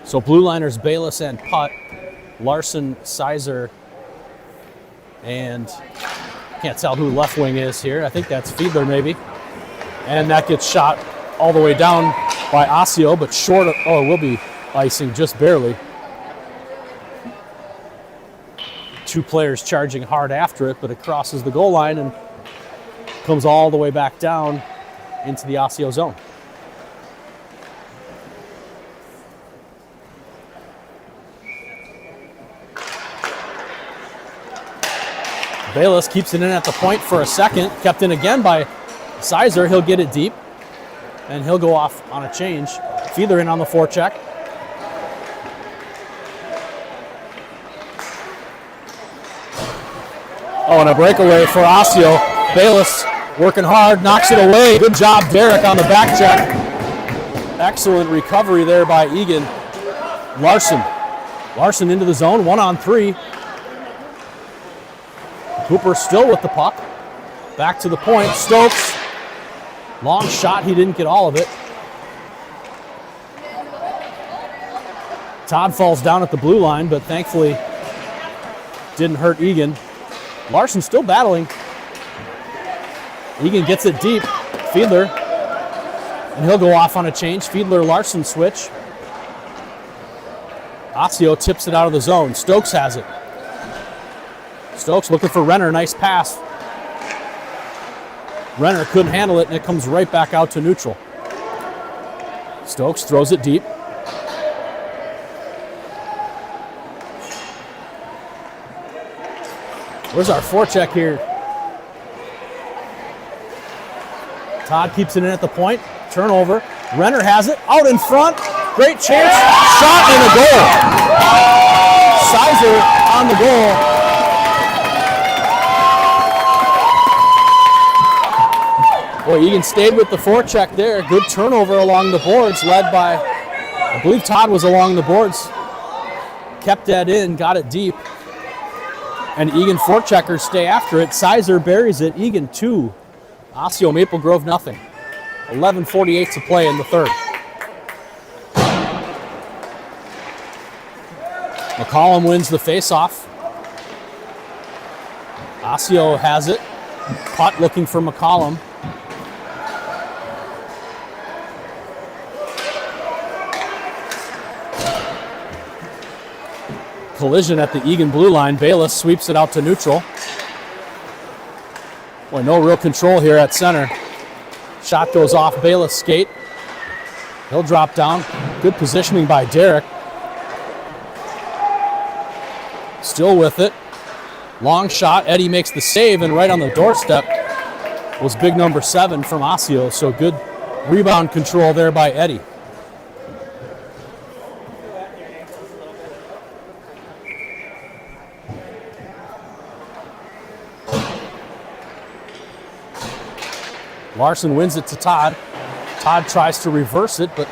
So blue liners Bayless and Putt. Larson, Sizer, and can't tell who left wing is here. I think that's Fiedler maybe. And that gets shot all the way down by Osseo, but short of, oh, it will be icing just barely. Two players charging hard after it, but it crosses the goal line and comes all the way back down into the Osseo zone. Bayless keeps it in at the point for a second. Kept in again by Sizer. He'll get it deep, and he'll go off on a change. Fiedler in on the forecheck. Oh, and a breakaway for Osseo. Bayless working hard, knocks it away. Good job, Derek, on the back check. Excellent recovery there by Eagan. Larson into the zone, 1-on-3. Cooper still with the puck. Back to the point. Stokes. Long shot. He didn't get all of it. Todd falls down at the blue line, but thankfully didn't hurt Eagan. Larson still battling. Eagan gets it deep. Fiedler. And he'll go off on a change. Fiedler-Larson switch. Osseo tips it out of the zone. Stokes has it. Stokes looking for Renner. Nice pass. Renner couldn't handle it, and it comes right back out to neutral. Stokes throws it deep. Where's our forecheck here? Todd keeps it in at the point. Turnover. Renner has it. Out in front. Great chance. Shot and a goal. Sizer on the goal. Boy, Eagan stayed with the forecheck there. Good turnover along the boards, led by, I believe Todd was along the boards. Kept that in, got it deep. And Eagan forecheckers stay after it. Sizer buries it. Eagan 2. Osseo Maple Grove nothing. 11:48 to play in the third. McCollum wins the faceoff. Osseo has it. Putt looking for McCollum. Collision at the Eagan blue line. Bayless sweeps it out to neutral. Boy, no real control here at center. Shot goes off Bayless' skate. He'll drop down. Good positioning by Derek. Still with it. Long shot. Eddie makes the save, and right on the doorstep was big number 7 from Osseo. So good rebound control there by Eddie. Larson wins it to Todd. Todd tries to reverse it, but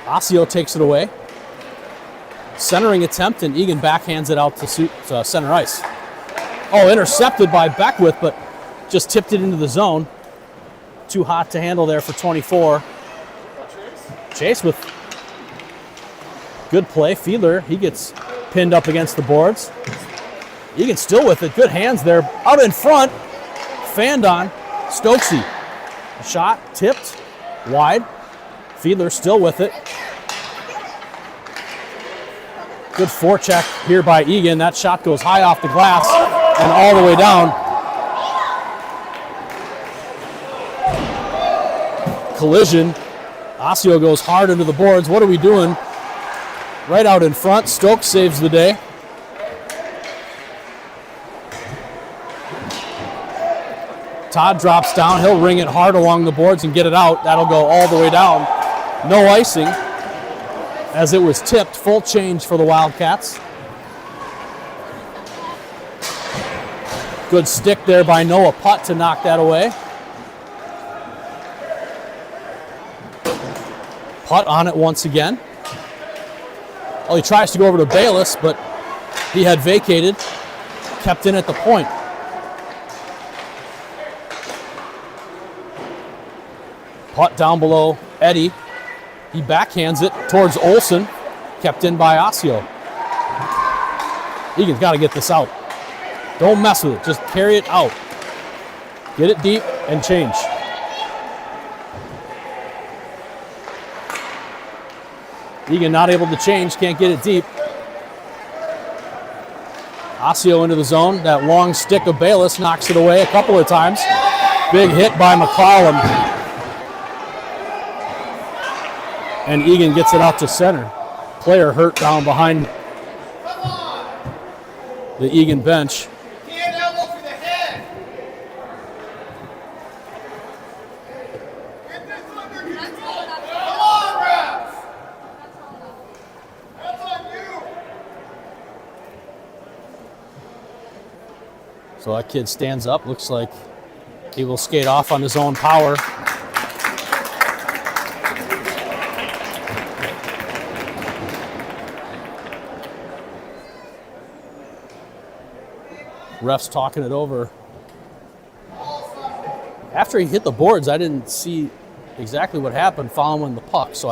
Osseo takes it away. Centering attempt, and Eagan backhands it out to center ice. Oh, intercepted by Beckwith, but just tipped it into the zone. Too hot to handle there for 24. Chase with good play. Fiedler, he gets pinned up against the boards. Eagan still with it. Good hands there. Out in front. Fanned on. Stokesy. Shot tipped wide. Fiedler still with it. Good forecheck here by Eagan. That shot goes high off the glass and all the way down. Collision. Osseo goes hard into the boards. What are we doing? Right out in front. Stokes saves the day. Todd drops down. He'll ring it hard along the boards and get it out. That'll go all the way down. No icing as it was tipped. Full change for the Wildcats. Good stick there by Noah Putt to knock that away. Putt on it once again. Well, he tries to go over to Bayless, but he had vacated. Kept in at the point. Putt down below Eddie. He backhands it towards Olsen. Kept in by Osseo. Eagan's got to get this out. Don't mess with it. Just carry it out. Get it deep and change. Eagan not able to change. Can't get it deep. Osseo into the zone. That long stick of Bayless knocks it away a couple of times. Big hit by McCollum. And Eagan gets it out to center. Player hurt down behind the Eagan bench. Hand elbow for the head. Get this under control. Come on, refs. That's on you. So that kid stands up. Looks like he will skate off on his own power. Refs talking it over. After he hit the boards, I didn't see exactly what happened following the puck, so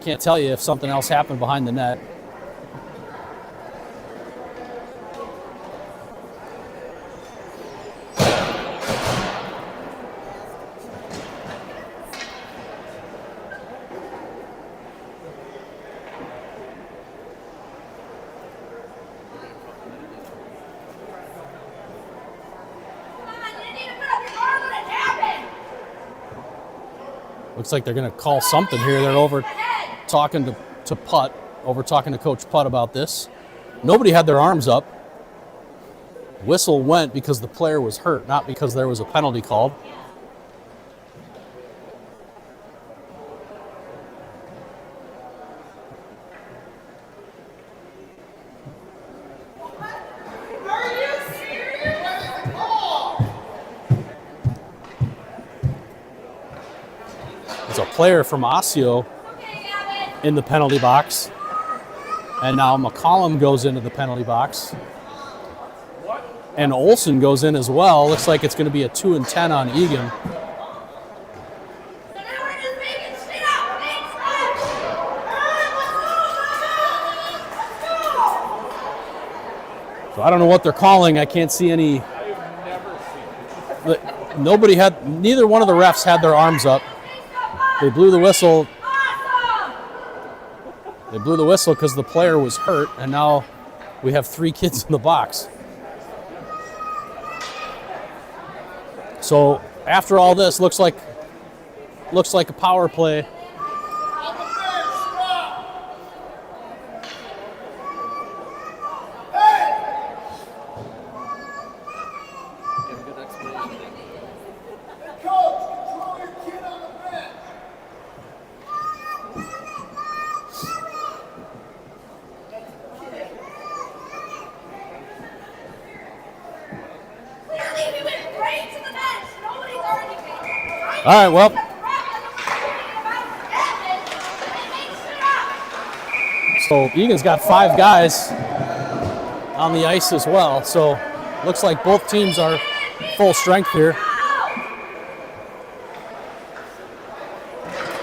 can't tell you if something else happened behind the net. Looks like they're going to call something here. They're over talking to Putt, over talking to Coach Putt about this. Nobody had their arms up. Whistle went because the player was hurt, not because there was a penalty called. There's a player from Osseo in the penalty box. And now McCollum goes into the penalty box. And Olsen goes in as well. Looks like it's going to be a 2 and 10 on Eagan. So I don't know what they're calling. I can't see any. Neither one of the refs had their arms up. They blew the whistle. They blew the whistle because the player was hurt, and now we have 3 kids in the box. So after all this, looks like a power play. All right, well, so Eagan's got 5 guys on the ice as well. So looks like both teams are full strength here.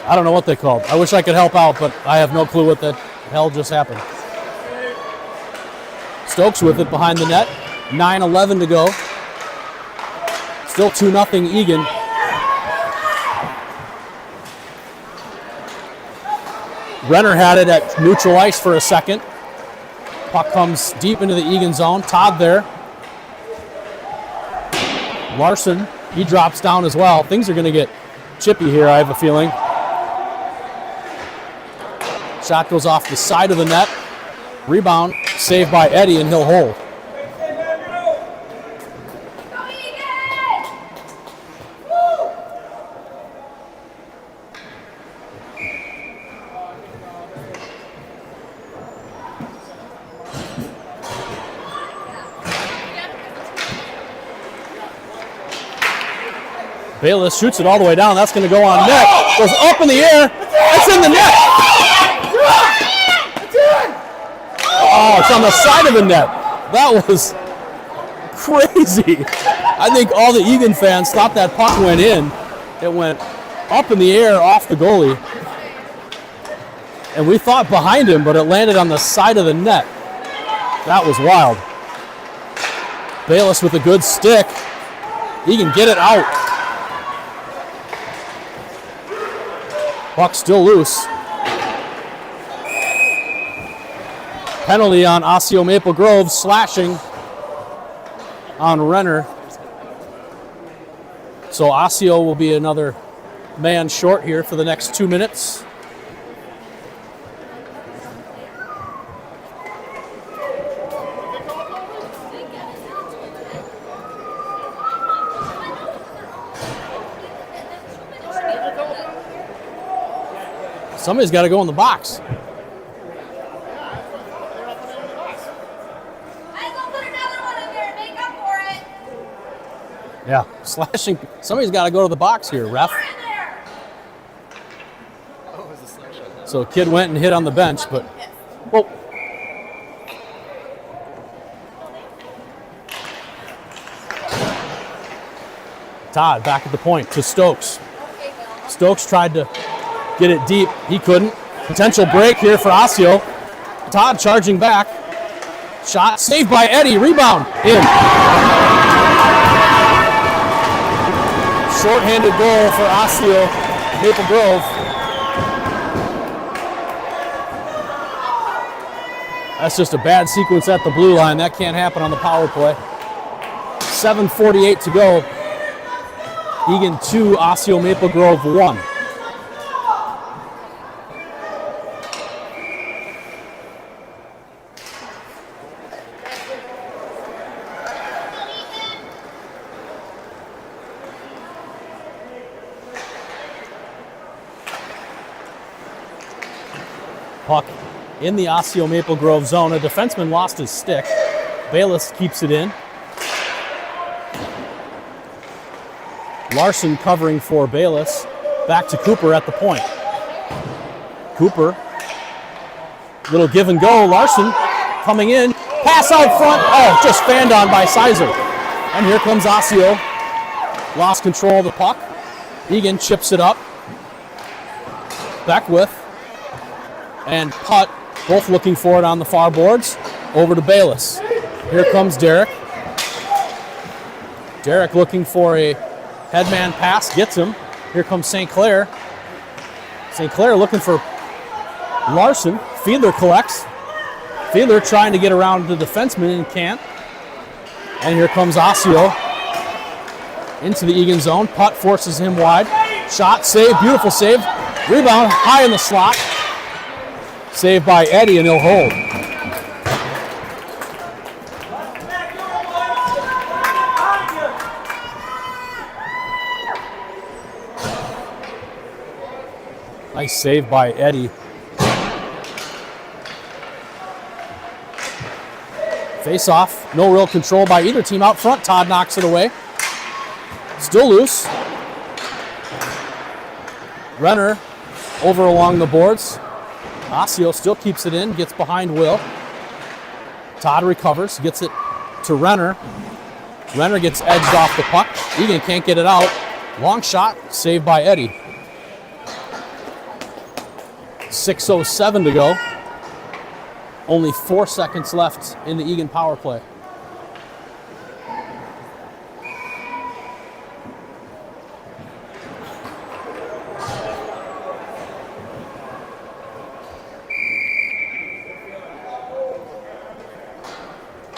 I don't know what they called. I wish I could help out, but I have no clue what the hell just happened. Stokes with it behind the net. 9:11 to go. Still 2-0 Eagan. Renner had it at neutral ice for a second. Puck comes deep into the Eagan zone. Todd there. Larson, he drops down as well. Things are going to get chippy here, I have a feeling. Shot goes off the side of the net. Rebound, saved by Eddie, and he'll hold. Bayless shoots it all the way down. That's going to go on net. Goes up in the air. It's in the net. Oh, it's on the side of the net. That was crazy. I think all the Eagan fans thought that puck went in. It went up in the air off the goalie. And we thought behind him, but it landed on the side of the net. That was wild. Bayless with a good stick. Eagan get it out. Puck still loose. Penalty on Osseo Maple Grove, slashing on Renner. So Osseo will be another man short here for the next 2 minutes. Somebody's got to go in the box. Yeah, slashing. Somebody's got to go to the box here, ref. So kid went and hit on the bench, but whoa. Todd back at the point to Stokes. Stokes tried to get it deep. He couldn't. Potential break here for Osseo. Todd charging back. Shot saved by Eddie. Rebound in. Short-handed goal for Osseo Maple Grove. That's just a bad sequence at the blue line. That can't happen on the power play. 7:48 to go. Eagan 2, Osseo Maple Grove 1. Puck in the Osseo Maple Grove zone. A defenseman lost his stick. Bayless keeps it in. Larson covering for Bayless. Back to Cooper at the point. Cooper, little give and go. Larson coming in. Pass out front. Oh, just fanned on by Sizer. And here comes Osseo. Lost control of the puck. Eagan chips it up. Beckwith and Putt both looking for it on the far boards. Over to Bayless. Here comes Derek. Derek looking for a headman pass. Gets him. Here comes St. Clair. St. Clair looking for Larson. Fiedler collects. Fiedler trying to get around the defenseman and can't. And here comes Osseo into the Eagan zone. Putt forces him wide. Shot, save, beautiful save. Rebound, high in the slot. Saved by Eddie, and he'll hold. Nice save by Eddie. Face off, no real control by either team out front. Todd knocks it away. Still loose. Renner over along the boards. Osseo still keeps it in, gets behind Will. Todd recovers, gets it to Renner. Renner gets edged off the puck. Eagan can't get it out. Long shot, saved by Eddie. 6:07 to go. Only 4 seconds left in the Eagan power play.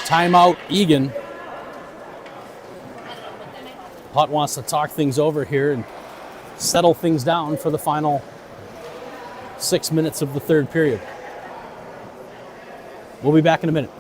Timeout, Eagan. Putt wants to talk things over here and settle things down for the final 6 minutes of the third period. We'll be back in a minute.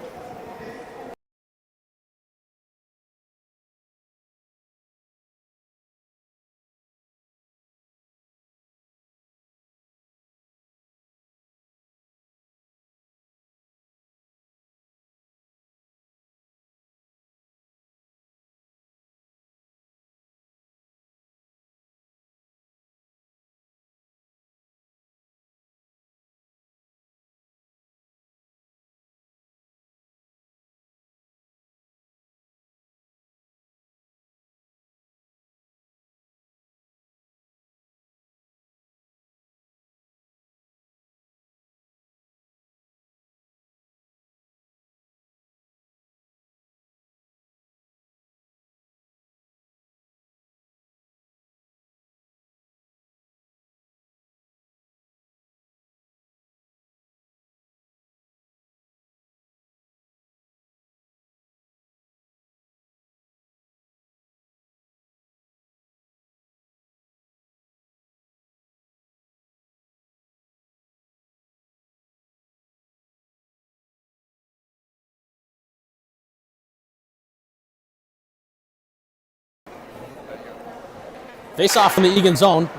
Face off in the Eagan zone.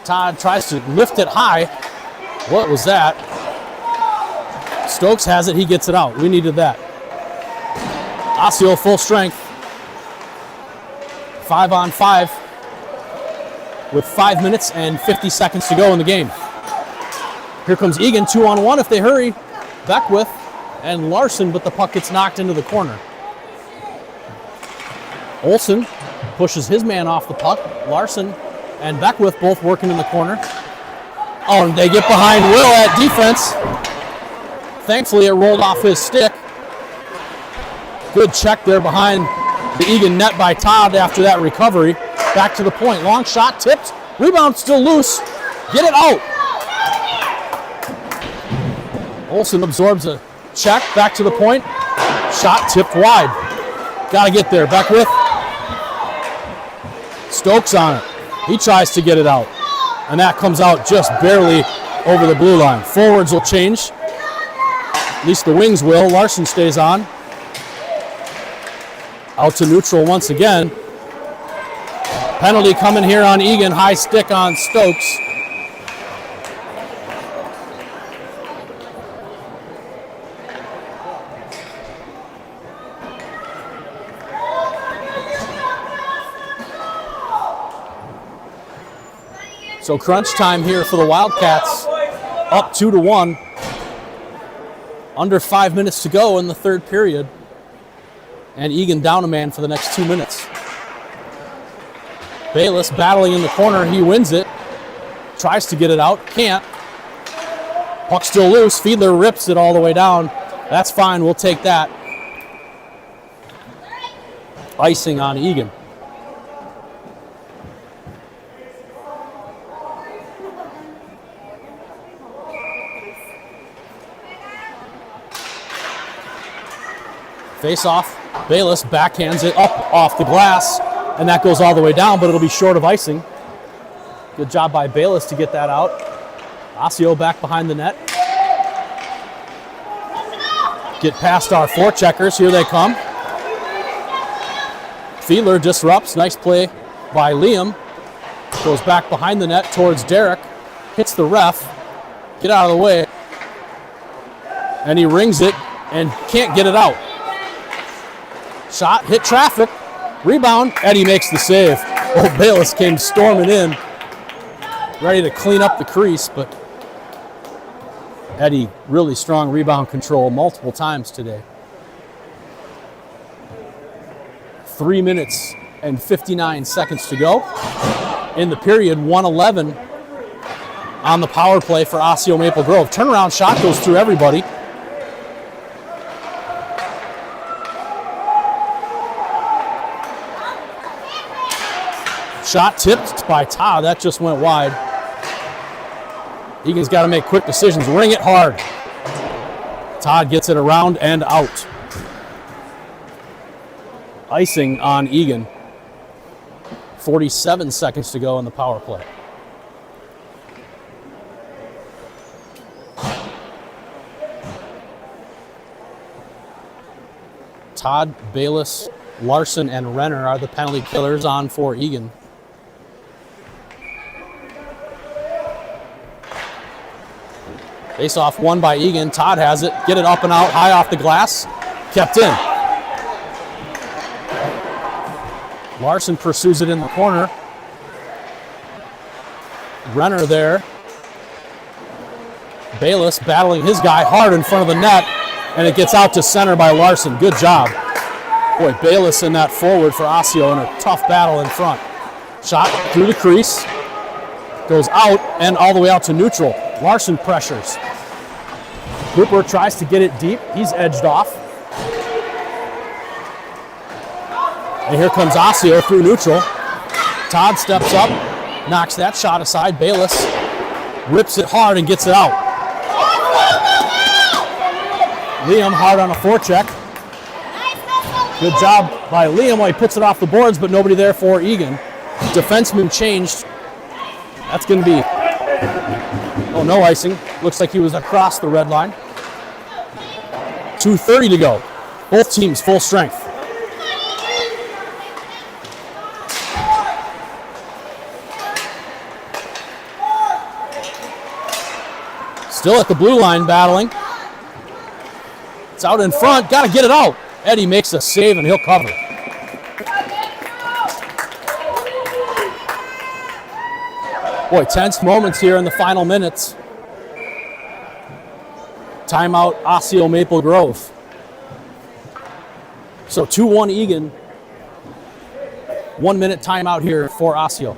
Todd tries to lift it high. What was that? Stokes has it, he gets it out. We needed that. Osseo full strength. 5-on-5 with 5 minutes and 50 seconds to go in the game. Here comes Eagan, 2-on-1 if they hurry. Beckwith and Larson, but the puck gets knocked into the corner. Olsen pushes his man off the puck. Larson and Beckwith both working in the corner. Oh, and they get behind Will at defense. Thankfully, it rolled off his stick. Good check there behind the Eagan net by Todd after that recovery. Back to the point. Long shot, tipped. Rebound still loose. Get it out. Olsen absorbs a check. Back to the point. Shot tipped wide. Got to get there. Beckwith. Stokes on it. He tries to get it out. And that comes out just barely over the blue line. Forwards will change. At least the wings will. Larson stays on. Out to neutral once again. Penalty coming here on Eagan. High stick on Stokes. So crunch time here for the Wildcats, up 2-1. Under 5 minutes to go in the third period. And Eagan down a man for the next 2 minutes. Bayless battling in the corner, he wins it. Tries to get it out, can't. Puck still loose, Fiedler rips it all the way down. That's fine, we'll take that. Icing on Eagan. Face off, Bayless backhands it up off the glass, and that goes all the way down, but it'll be short of icing. Good job by Bayless to get that out. Osseo back behind the net. Get past our forecheckers, here they come. Fiedler disrupts, nice play by Liam. Goes back behind the net towards Derek, hits the ref, get out of the way, and he rings it and can't get it out. Shot, hit traffic, rebound, Eddie makes the save. Oh, Bayless came storming in, ready to clean up the crease, but Eddie, really strong rebound control multiple times today. 3 minutes and 59 seconds to go. In the period, 1:11 on the power play for Osseo Maple Grove. Turnaround shot goes through everybody. Shot tipped by Todd. That just went wide. Eagan's got to make quick decisions. Ring it hard. Todd gets it around and out. Icing on Eagan. 47 seconds to go in the power play. Todd, Bayless, Larson, and Renner are the penalty killers on for Eagan. Face off won by Eagan. Todd has it. Get it up and out, high off the glass. Kept in. Larson pursues it in the corner. Renner there. Bayless battling his guy hard in front of the net, and it gets out to center by Larson. Good job. Boy, Bayless in that forward for Osseo in a tough battle in front. Shot through the crease. Goes out and all the way out to neutral. Larson pressures. Cooper tries to get it deep. He's edged off. And here comes Osseo through neutral. Todd steps up, knocks that shot aside. Bayless rips it hard and gets it out. Liam hard on a forecheck. Good job by Liam while he puts it off the boards, but nobody there for Eagan. Defenseman changed. That's going to be, oh, no icing. Looks like he was across the red line. 2:30 to go. Both teams full strength. Still at the blue line battling. It's out in front, got to get it out. Eddie makes a save and he'll cover. Boy, tense moments here in the final minutes. Timeout, Osseo Maple Grove. So 2-1 Eagan. 1 minute timeout here for Osseo.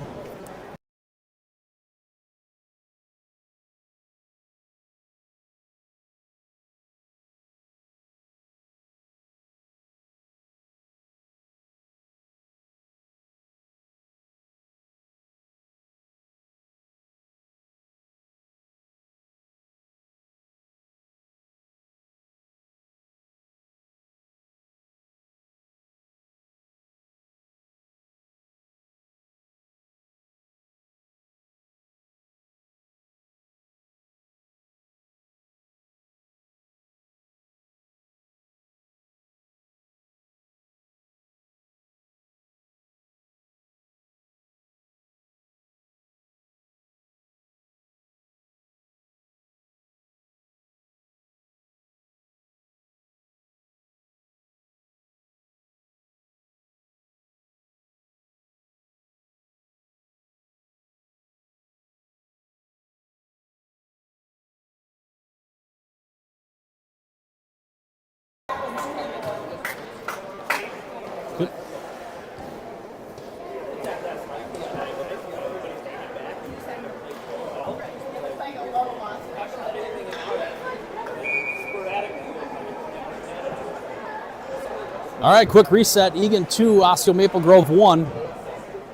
Good. All right, quick reset. Eagan 2, Osseo Maple Grove 1.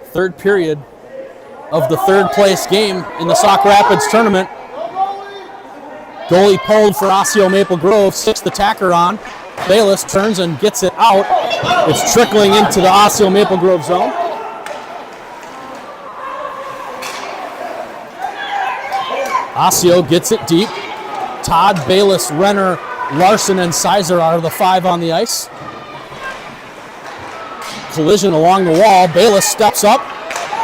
Third period of the third place game in the Sauk Rapids tournament. Goalie pulled for Osseo Maple Grove, 6th attacker on. Bayless turns and gets it out. It's trickling into the Osseo Maple Grove zone. Osseo gets it deep. Todd, Bayless, Renner, Larson, and Sizer are the 5 on the ice. Collision along the wall. Bayless steps up.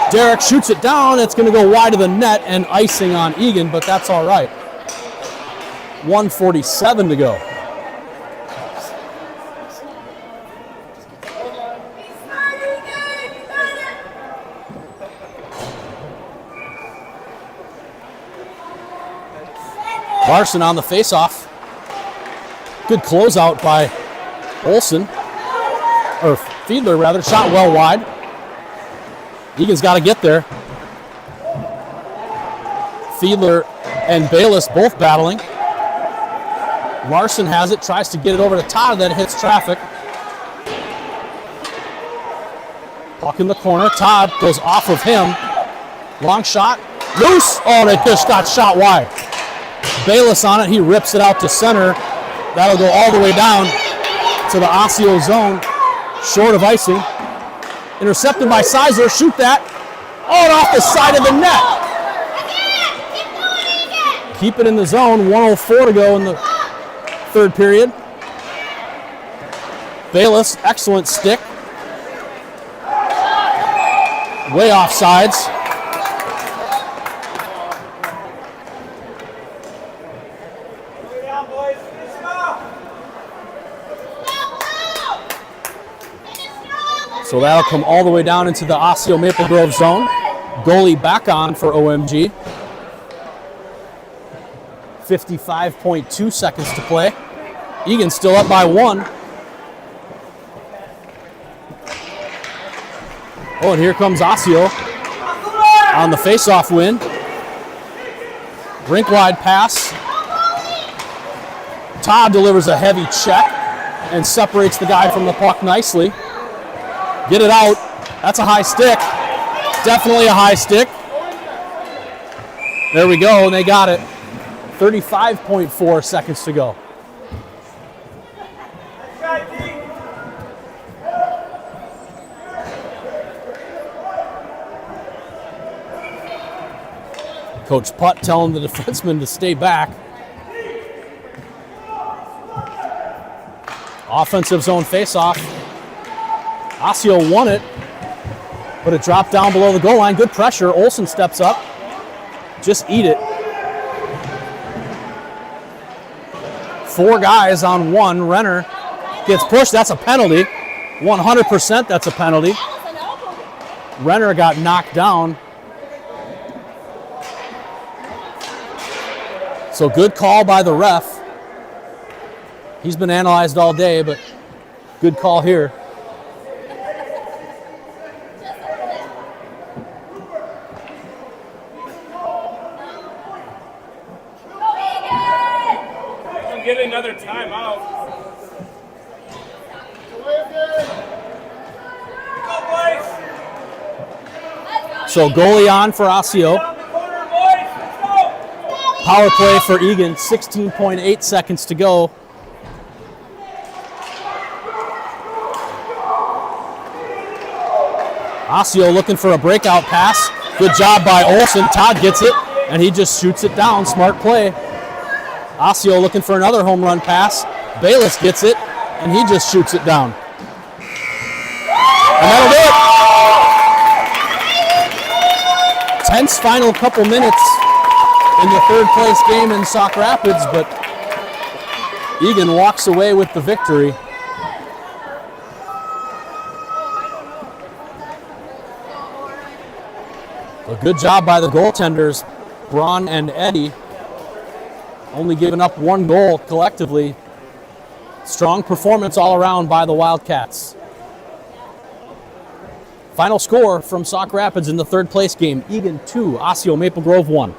Derek shoots it down. It's going to go wide of the net and icing on Eagan, but that's all right. 1:47 to go. Larson on the faceoff. Good closeout by Olsen. Or Fiedler, rather. Shot well wide. Eagan's got to get there. Fiedler and Bayless both battling. Larson has it, tries to get it over to Todd, that hits traffic. Puck in the corner. Todd goes off of him. Long shot. Loose. Oh, they just got shot wide. Bayless on it. He rips it out to center. That'll go all the way down to the Osseo zone. Short of icing. Intercepted by Sizer. Shoot that. Oh, and off the side of the net. Keep it in the zone. 1:04 to go in the third period. Bayless, excellent stick. Way off sides. So that'll come all the way down into the Osseo Maple Grove zone. Goalie back on for OMG. 55.2 seconds to play. Eagan still up by 1. Oh, and here comes Osseo on the face-off win. Rink-wide pass. Todd delivers a heavy check and separates the guy from the puck nicely. Get it out. That's a high stick. Definitely a high stick. There we go, and they got it. 35.4 seconds to go. Coach Putt telling the defenseman to stay back. Offensive zone faceoff. Osseo won it, but it dropped down below the goal line. Good pressure. Olsen steps up. Just eat it. 4 guys on 1. Renner gets pushed. That's a penalty. 100% that's a penalty. Renner got knocked down. So good call by the ref. He's been analyzed all day, but good call here. Get another timeout. So goalie on for Osseo. Power play for Eagan. 16.8 seconds to go. Osseo looking for a breakout pass. Good job by Olsen. Todd gets it, and he just shoots it down. Smart play. Osseo looking for another home run pass. Bayless gets it, and he just shoots it down. And that'll do it. Tense final couple minutes in the third place game in Sauk Rapids, but Eagan walks away with the victory. A good job by the goaltenders, Braun and Eddie. Only giving up 1 goal collectively. Strong performance all around by the Wildcats. Final score from Sauk Rapids in the third place game, Eagan 2, Osseo Maple Grove 1.